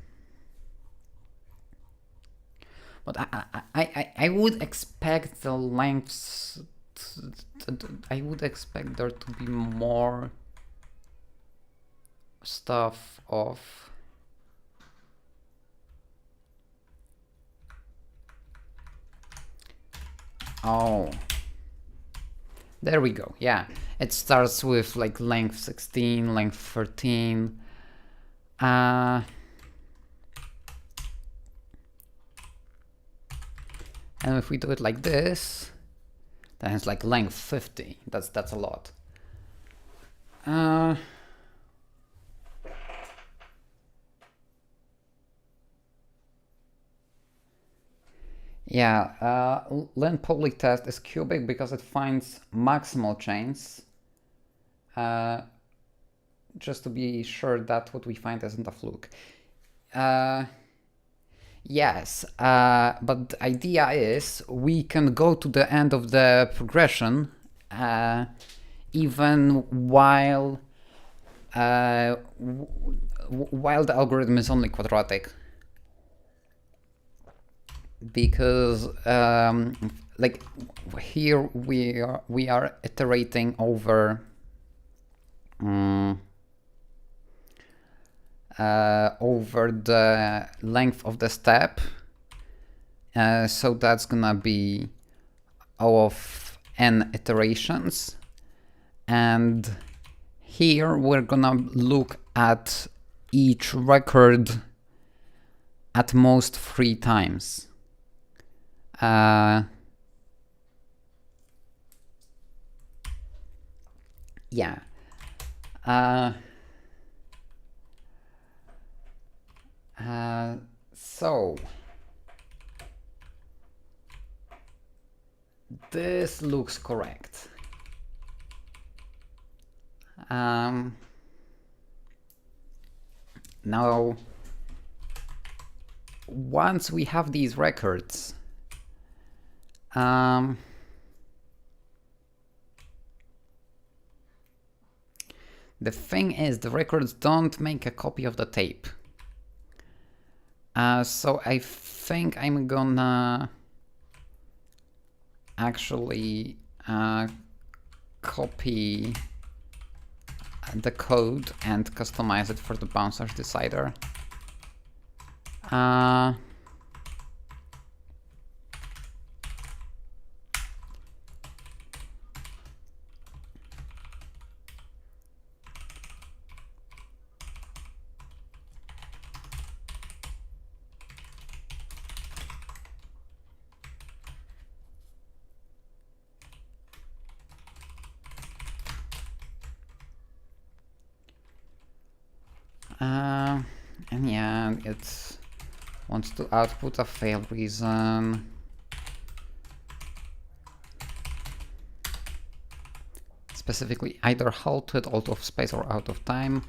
But I would expect the lengths. I would expect there to be more stuff of. Oh, there we go. Yeah, it starts with like length 16, length 13. And if we do it like this, then it's like length 50. That's a lot. Yeah, len polytest is cubic because it finds maximal chains. Just to be sure that what we find isn't a fluke. Yes, but the idea is we can go to the end of the progression even while the algorithm is only quadratic. Because like here we are iterating over over the length of the step, so that's gonna be O of n iterations, and here we're gonna look at each record at most 3 times. Yeah. So this looks correct. Now, once we have these records, the thing is, the records don't make a copy of the tape. So I think I'm gonna actually copy the code and customize it for the bouncer's decider. And yeah, it wants to output a fail reason. Specifically, either halted, out of space, or out of time.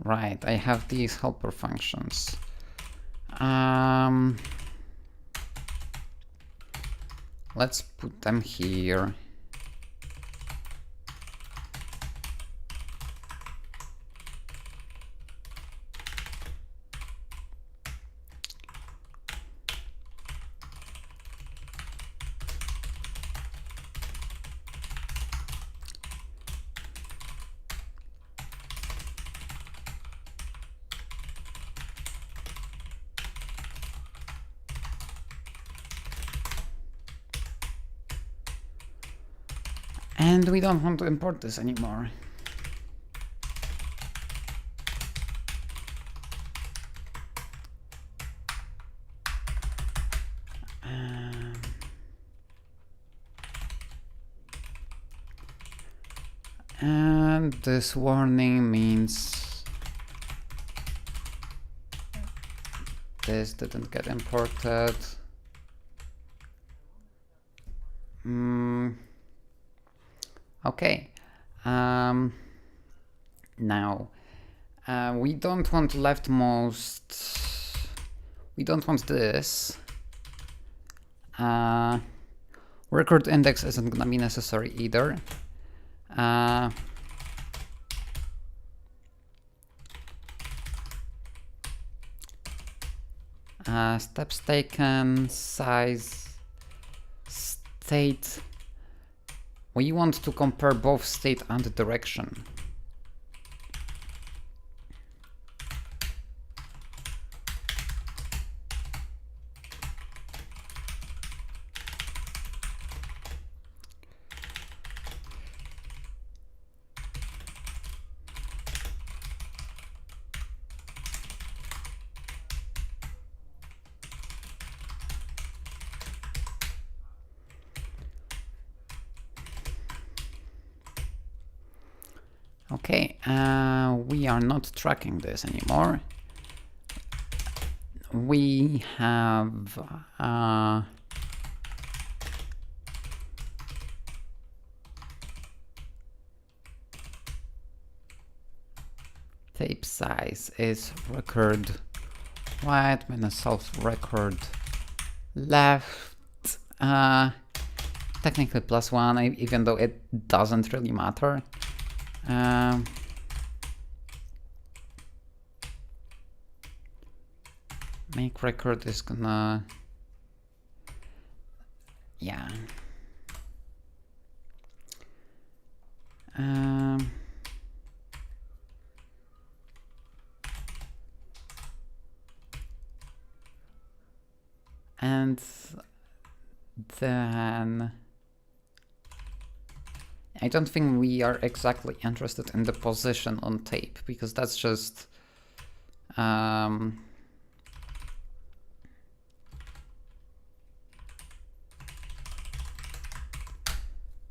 Right, I have these helper functions. Let's put them here. And we don't want to import this anymore. And this warning means this didn't get imported. Okay. Now, we don't want leftmost. We don't want this. Record index isn't gonna be necessary either. Steps taken, size, state. We want to compare both state and direction. Okay, we are not tracking this anymore. We have tape size is record right minus self record left. Technically +1, even though it doesn't really matter. Make record is gonna yeah. And then I don't think we are exactly interested in the position on tape, because that's just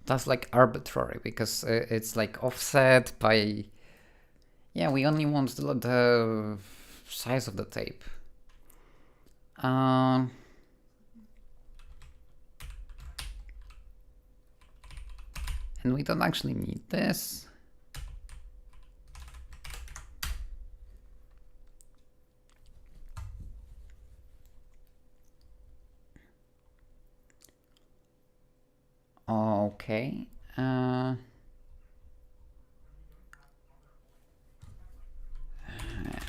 that's like arbitrary, because it's like offset by, yeah, we only want the size of the tape. And we don't actually need this. Okay.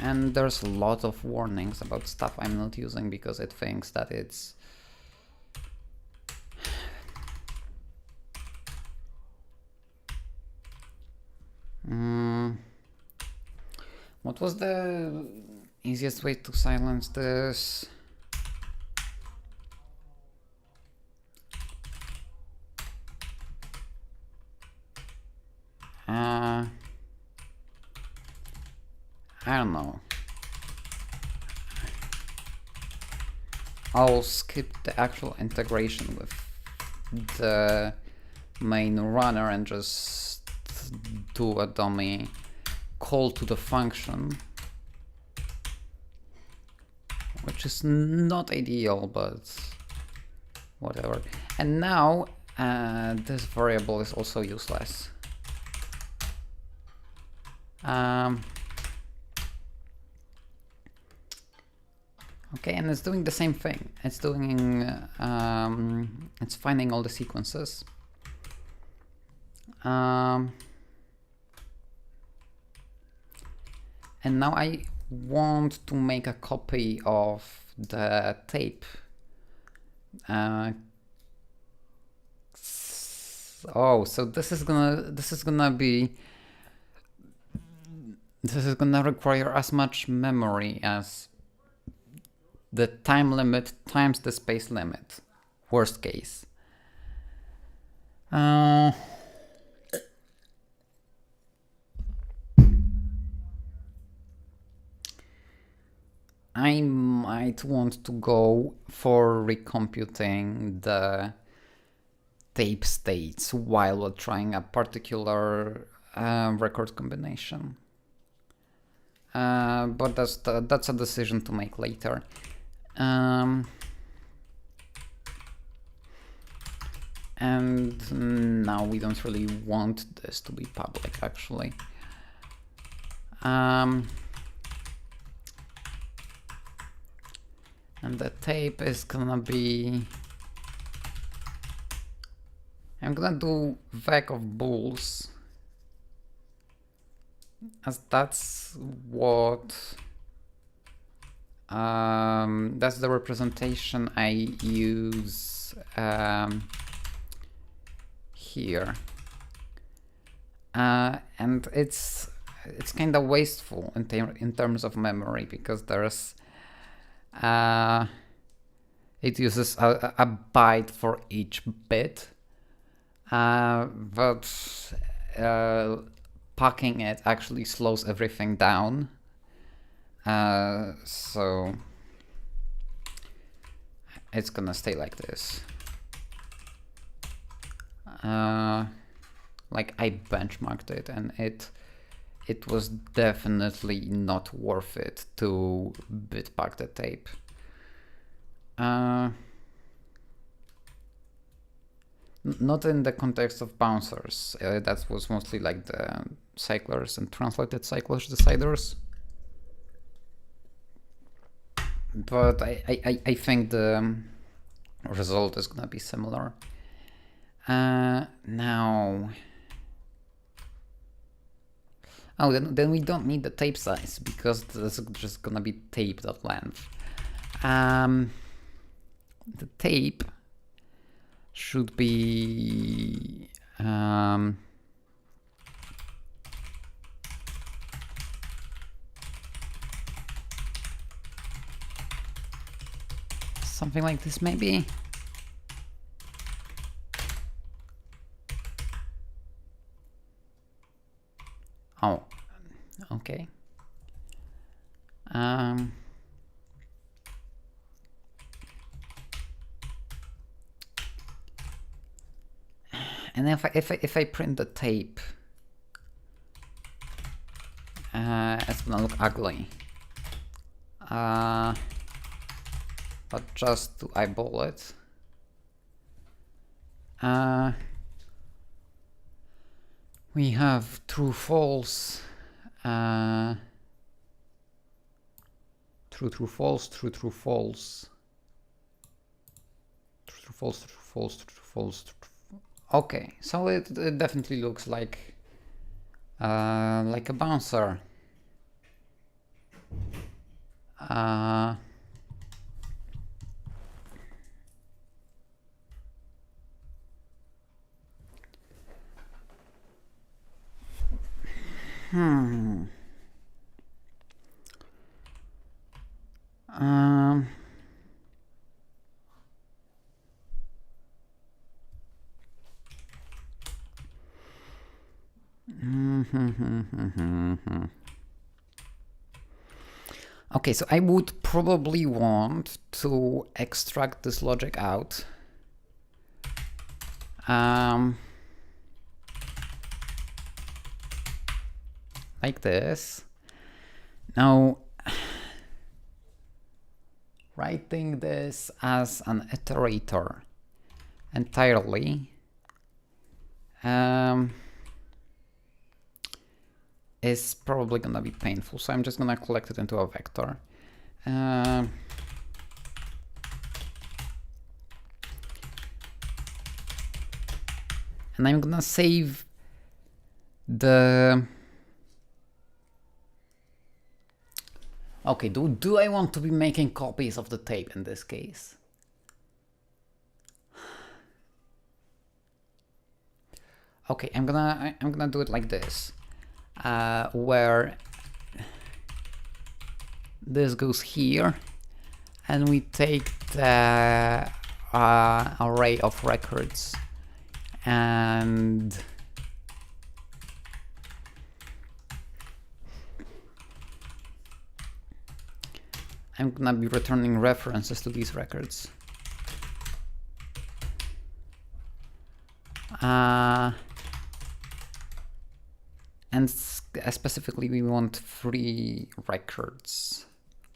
And there's a lot of warnings about stuff I'm not using because it thinks that it's what was the easiest way to silence this? I don't know. I'll skip the actual integration with the main runner and just do a dummy call to the function, which is not ideal, but whatever. And now this variable is also useless. Okay, and it's doing the same thing. It's doing, it's finding all the sequences. And now I want to make a copy of the tape. Oh, so this is gonna require as much memory as the time limit times the space limit, worst case. I might want to go for recomputing the tape states while we're trying a particular record combination. But that's a decision to make later. And now we don't really want this to be public, actually. And the tape is gonna be, I'm gonna do vec of bulls, as that's what that's the representation I use here, and it's kind of wasteful in terms of memory, because there's it uses a byte for each bit, but packing it actually slows everything down. So it's gonna stay like this. Like, I benchmarked it, and it was definitely not worth it to bit pack the tape. Not in the context of bouncers. That was mostly like the cyclers and translated cyclers deciders. But I think the result is gonna be similar. Now, oh, then we don't need the tape size, because this is just gonna be tape.length. The tape should be something like this maybe. Oh, okay. And if I print the tape, it's gonna look ugly. But just to eyeball it, we have true, false, true, true, false, true, true, false, true, true, false, true, false, true, false. Okay, so it definitely looks like a bouncer. Okay, so I would probably want to extract this logic out. Like this. Now, writing this as an iterator entirely is probably gonna be painful, so I'm just gonna collect it into a vector. And I'm gonna save the... Okay, do I want to be making copies of the tape in this case? Okay, I'm gonna do it like this, where this goes here, and we take the array of records and I'm gonna be returning references to these records. And specifically we want 3 records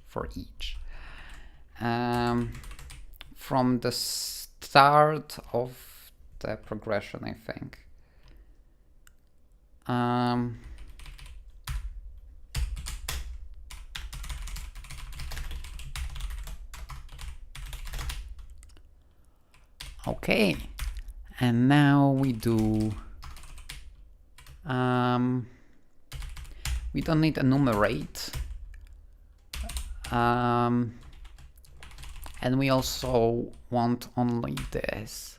for each. From the start of the progression, I think. Okay, and now we do, we don't need enumerate, and we also want only this.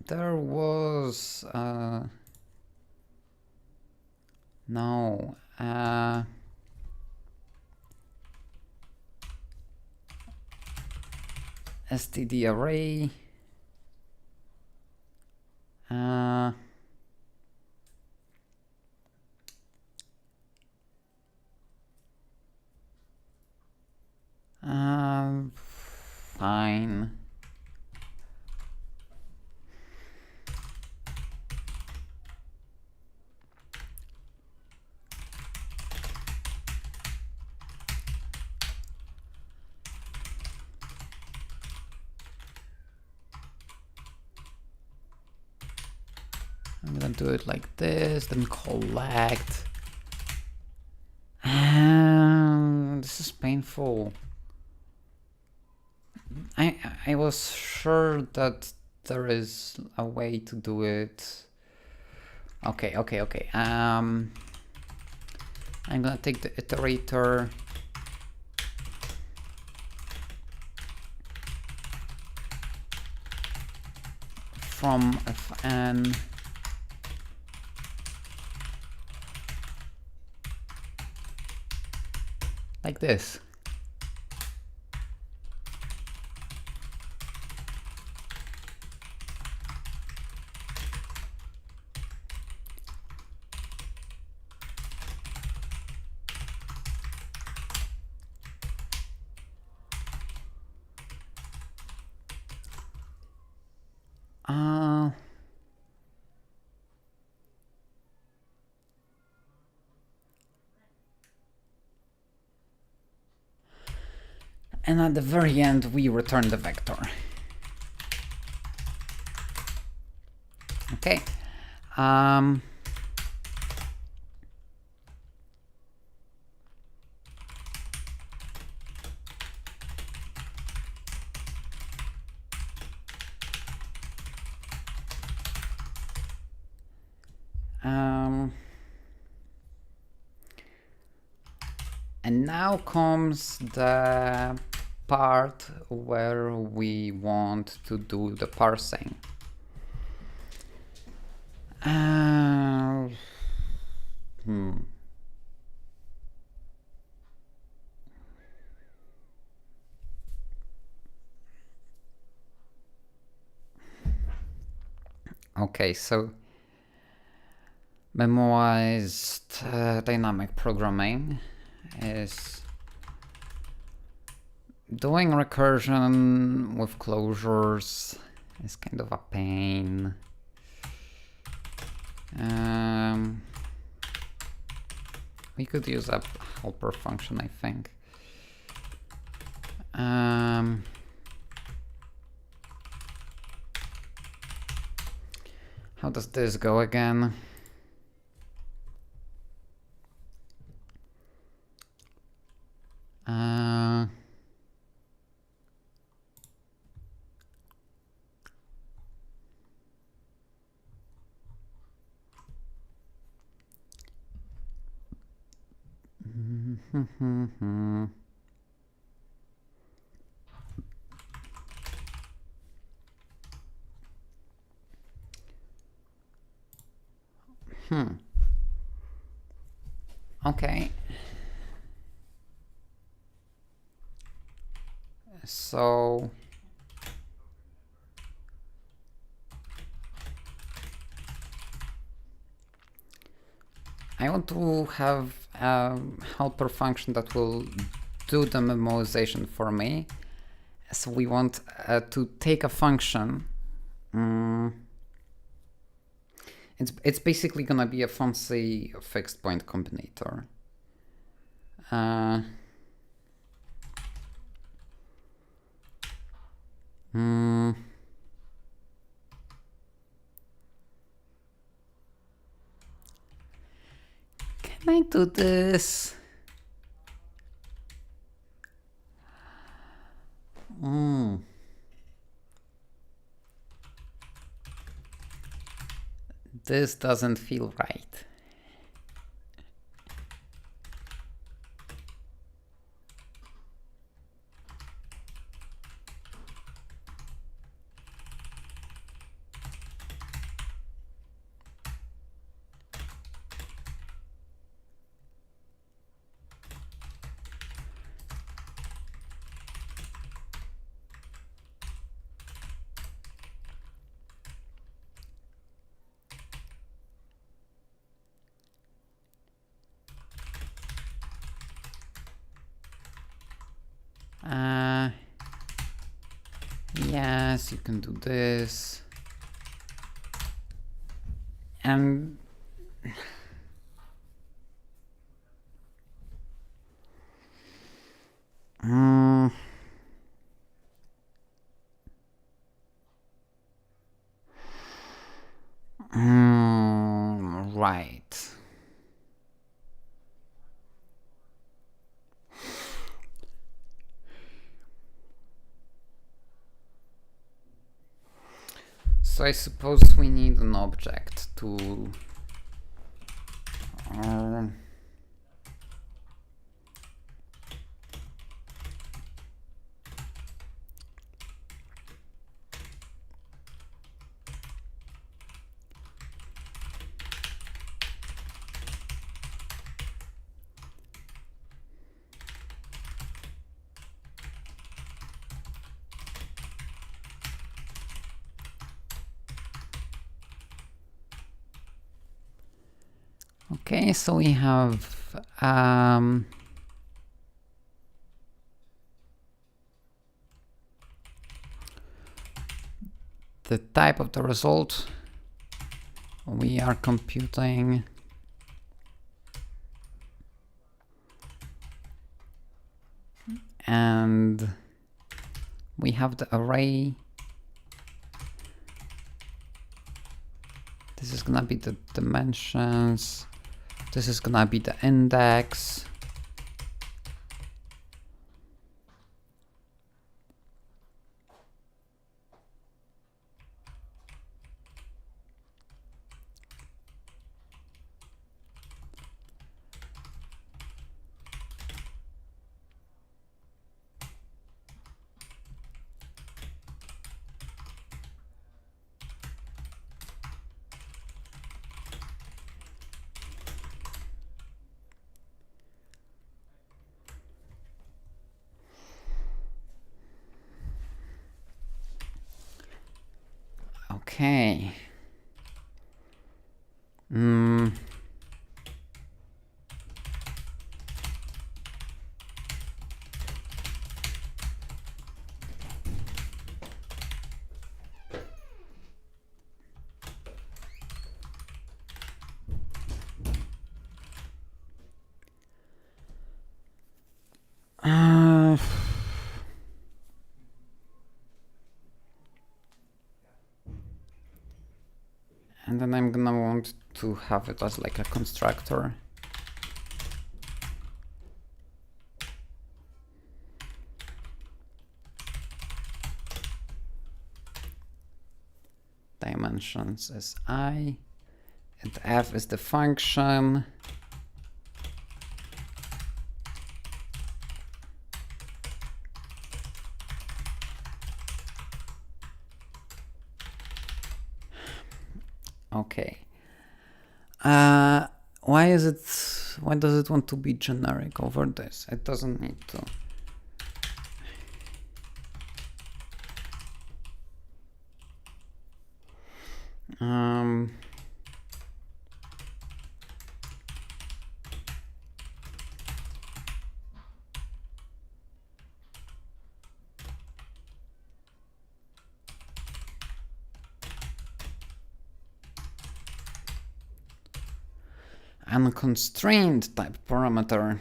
There was no std array, fine. I'm gonna do it like this, then collect. This is painful. I was sure that there is a way to do it. Okay. I'm gonna take the iterator from fn like this. And at the very end, we return the vector. Okay. And now comes the part where we want to do the parsing. Okay, so memoized dynamic programming is doing recursion with closures is kind of a pain. We could use a helper function, I think. How does this go again? Okay. So I want to have a helper function that will do the memoization for me. So we want to take a function. It's basically gonna be a fancy fixed point combinator. Can I do this? This doesn't feel right. Yes, you can do this. And right. So I suppose we need an object to Okay, so we have the type of the result we are computing. And we have the array. This is gonna be the dimensions. This is gonna be the index. Okay. And then I'm gonna want to have it as like a constructor. Dimensions is I, and f is the function. Okay. Why does it want to be generic over this? It doesn't need to. Unconstrained type parameter.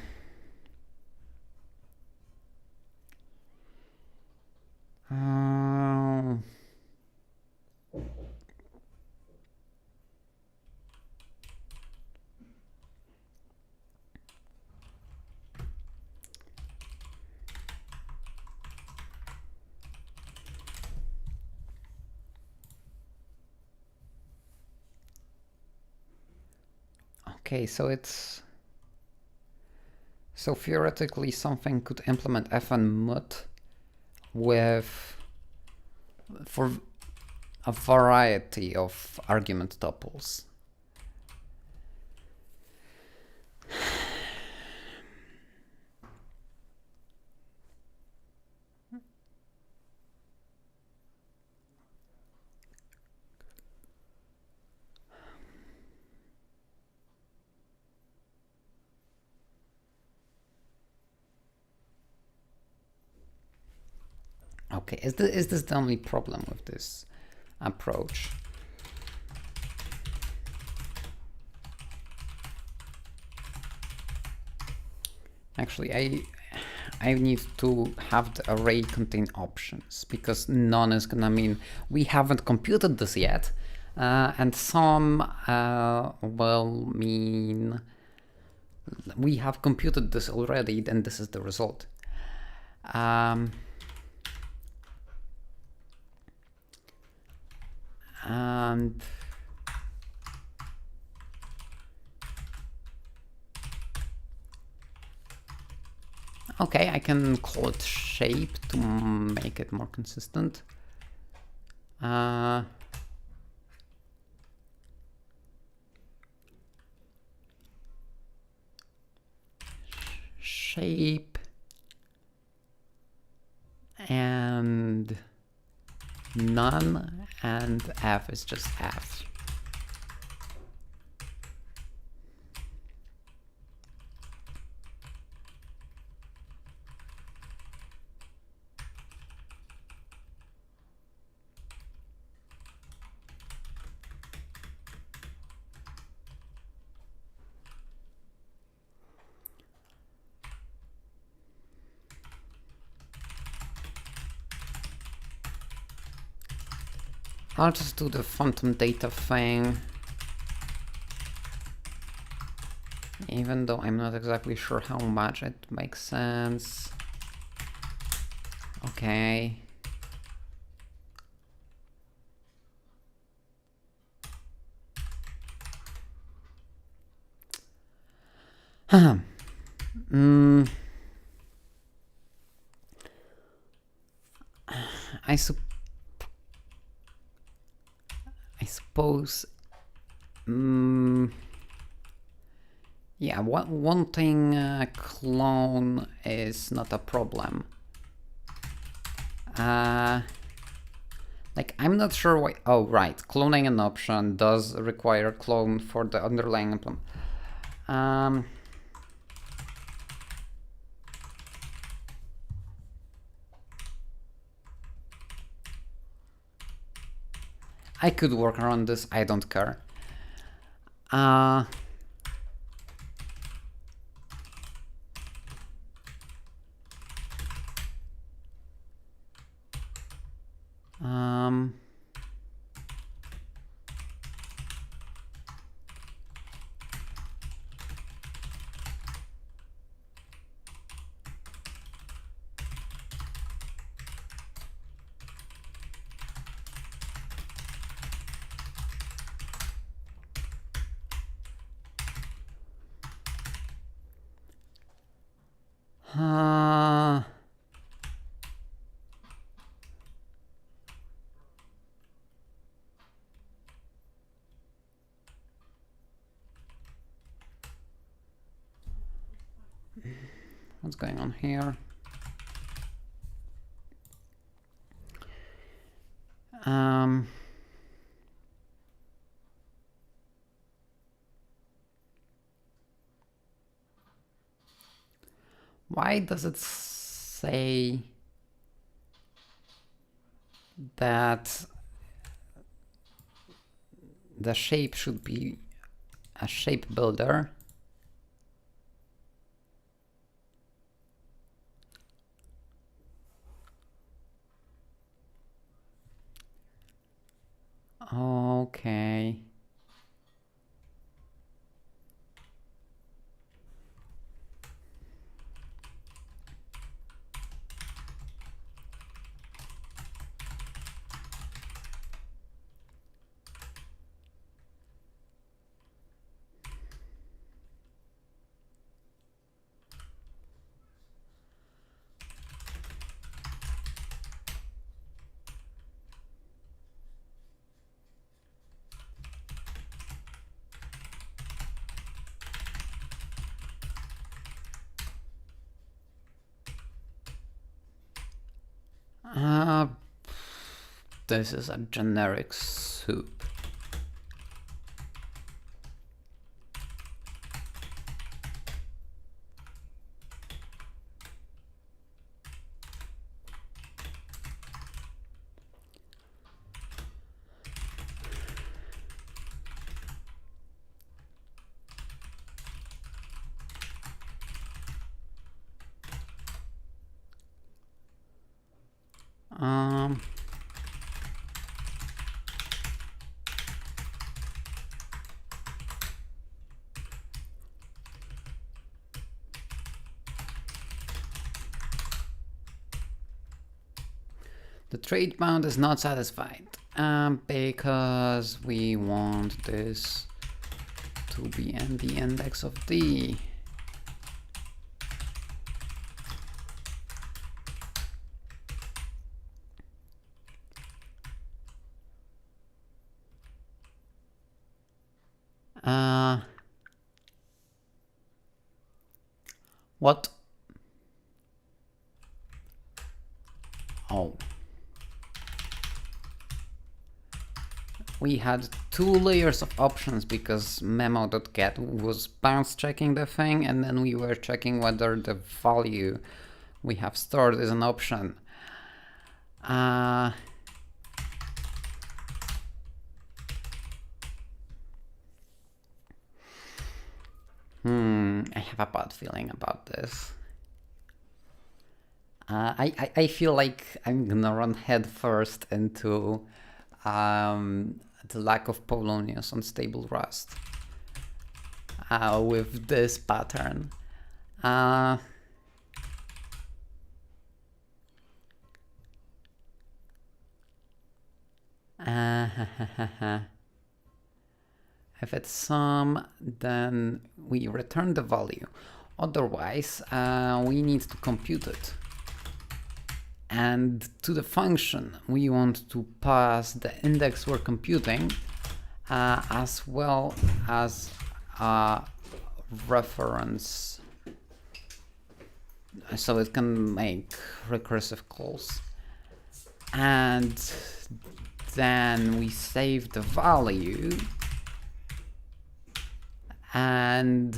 Okay, so theoretically something could implement fn_mut for a variety of argument tuples. Okay, is this the only problem with this approach? Actually, I need to have the array contain options, because none is gonna mean we haven't computed this yet, and some will mean we have computed this already, then this is the result. And okay, I can call it shape to make it more consistent. Shape and none, and f is just f. I'll just do the phantom data thing. Even though I'm not exactly sure how much it makes sense. Okay. I suppose. Yeah, wanting a clone is not a problem. Like, I'm not sure why. Oh, right. Cloning an option does require clone for the underlying implement. I could work around this. I don't care. What's going on here? Why does it say that the shape should be a shape builder? Okay. This is a generic soup. The trade bound is not satisfied because we want this to be in the index of D. What? Oh. We had two layers of options because memo.get was bounce checking the thing, and then we were checking whether the value we have stored is an option. I have a bad feeling about this. I feel like I'm gonna run head first into the lack of Polonius on stable Rust with this pattern. If it's sum, then we return the value. Otherwise, we need to compute it. And to the function, we want to pass the index we're computing, as well as a reference, so it can make recursive calls. And then we save the value, and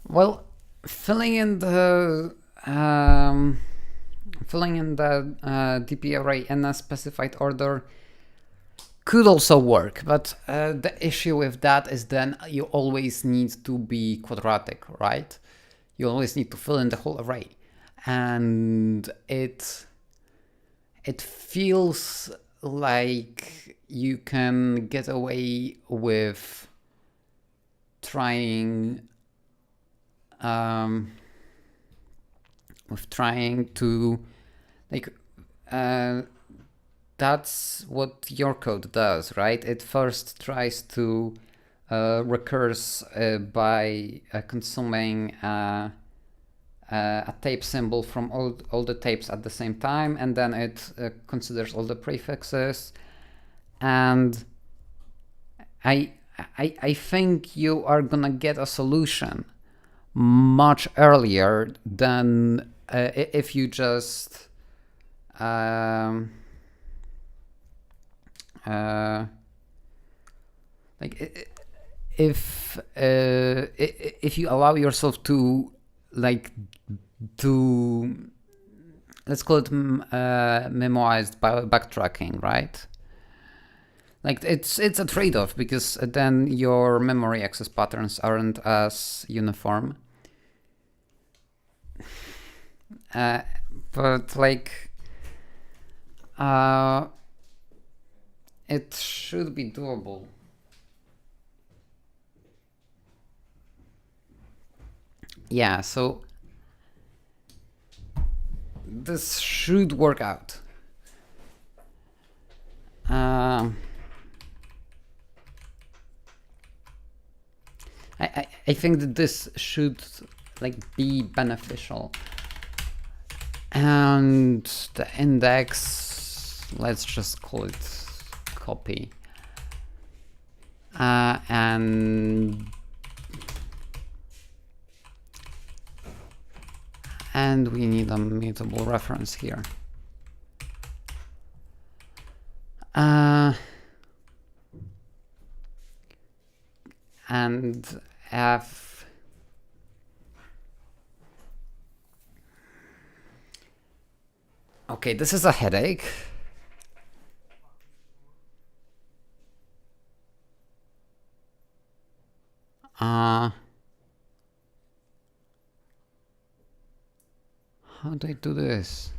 well, filling in the DP array in a specified order could also work, but the issue with that is then you always need to be quadratic, right? You always need to fill in the whole array, and it feels like you can get away with trying to like that's what your code does, right? It first tries to recurse by consuming a tape symbol from all the tapes at the same time, and then it considers all the prefixes. And I think you are gonna get a solution much earlier than if you just like if you allow yourself to let's call it memoized backtracking, right? Like it's a trade-off, because then your memory access patterns aren't as uniform. But like it should be doable. Yeah, so this should work out. I think that this should be beneficial. And the index, let's just call it copy. And we need a mutable reference here. And f okay, this is a headache. How do I do this?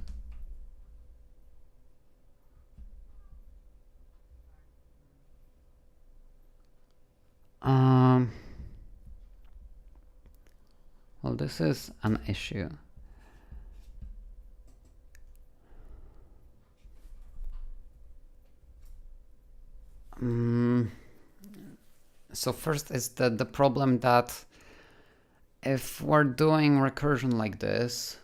Well, this is an issue. So first is the problem that if we're doing recursion like this,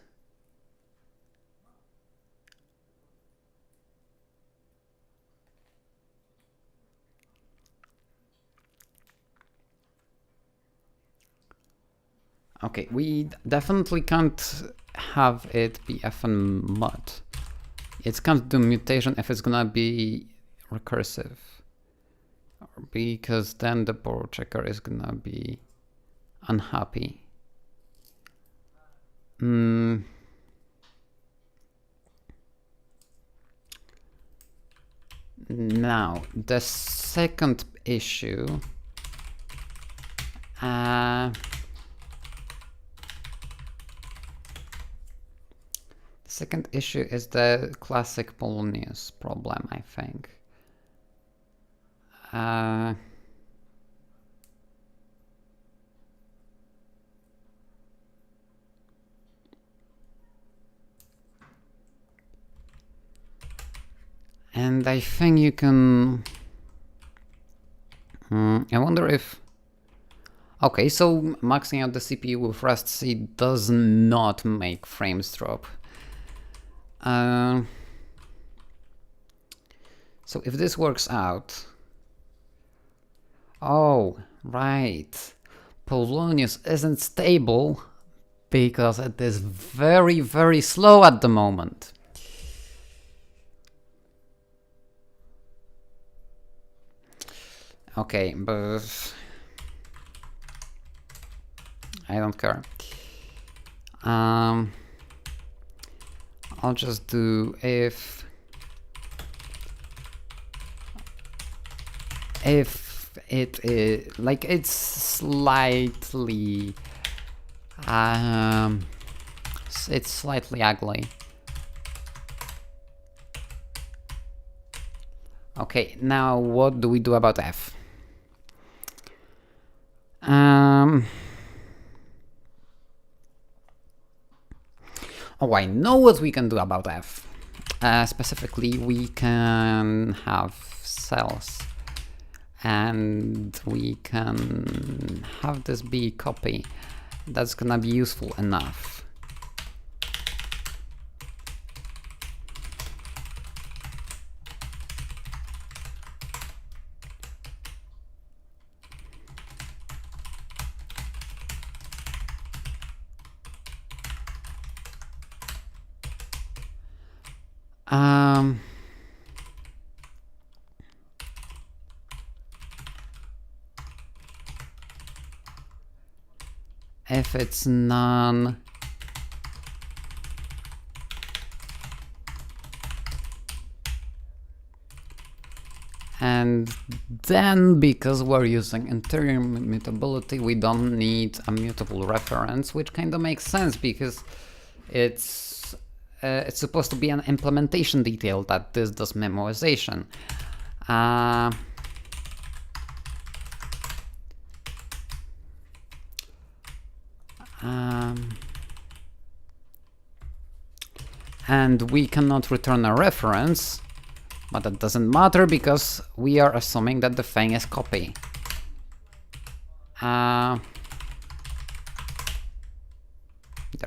okay, we definitely can't have it be fn mod. It can't do mutation if it's gonna be recursive, because then the borrow checker is gonna be unhappy. Now, the second issue, the second issue is the classic Polonius problem, I think. And I think you can... I wonder if... Okay, so maxing out the CPU with rustc does not make frames drop. So if this works out... Oh, right. Polonius isn't stable because it is very, very slow at the moment. Okay, but I don't care. I'll just do if it is like it's slightly ugly. Okay, now what do we do about f? Oh, I know what we can do about f. Specifically, we can have cells, and we can have this be copy. That's gonna be useful enough. If it's none, and then because we're using interior mutability, we don't need a mutable reference, which kind of makes sense because it's supposed to be an implementation detail that this does memoization. And we cannot return a reference, but that doesn't matter because we are assuming that the thing is copy. There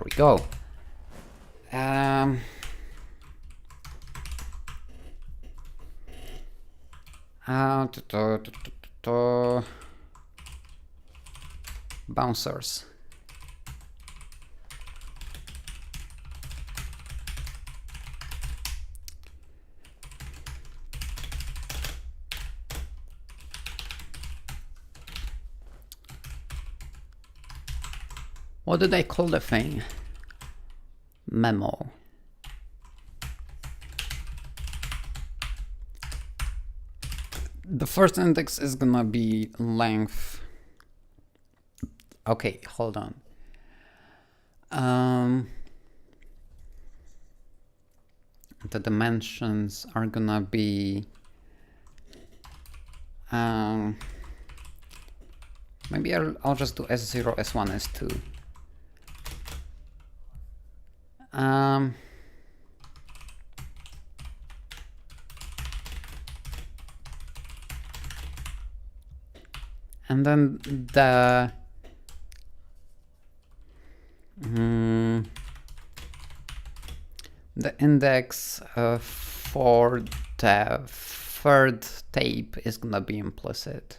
we go. Bouncers. What did I call the thing? Memo. The first index is gonna be length. Okay, hold on. The dimensions are gonna be maybe I'll just do S0, S1, S2. And then the index for the third tape is gonna be implicit.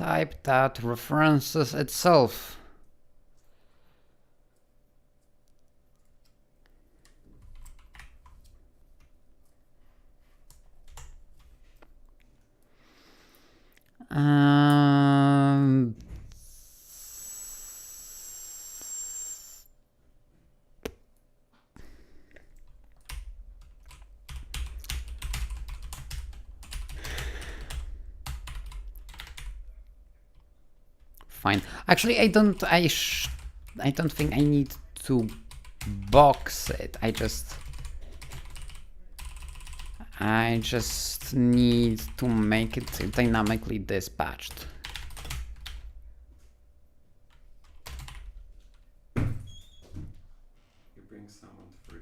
type that references itself. Um, Fine. Actually, I don't think I need to box it. I just need to make it dynamically dispatched. You bring someone for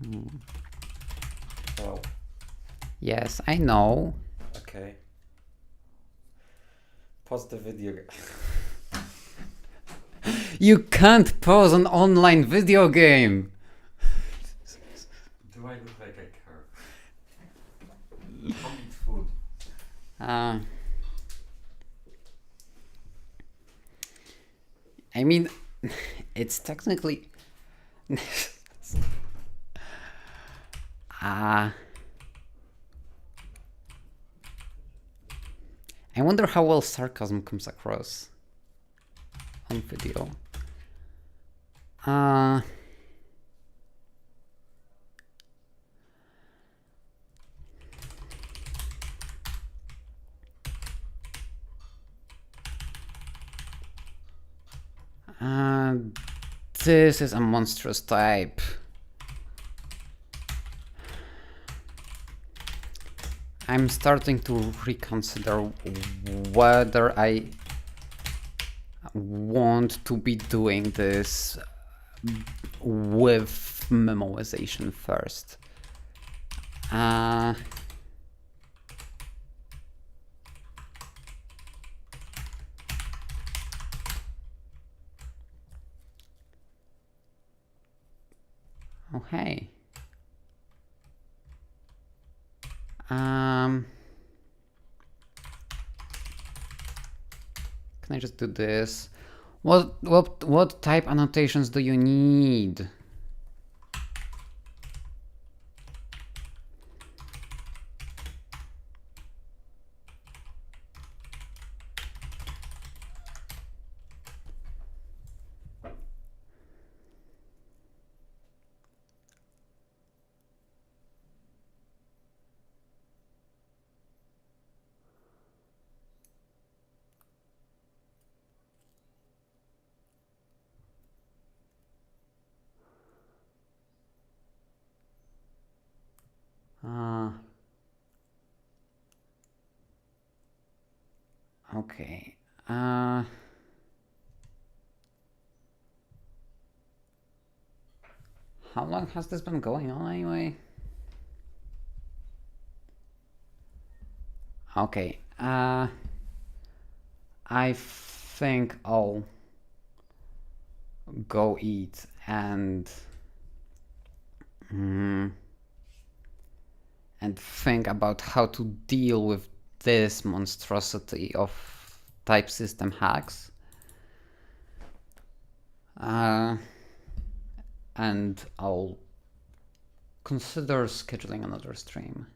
eating. Well. Yes, I know. Okay. Pause the video. You can't pause an online video game. Do I look like I care? I'll eat food. I mean, it's technically. I wonder how well sarcasm comes across on video. This is a monstrous type. I'm starting to reconsider whether I want to be doing this with memoization first. Oh, hey. Can I just do this? What type annotations do you need? Okay. How long has this been going on anyway? Okay. I think I'll go eat and think about how to deal with this monstrosity of type system hacks. And I'll consider scheduling another stream.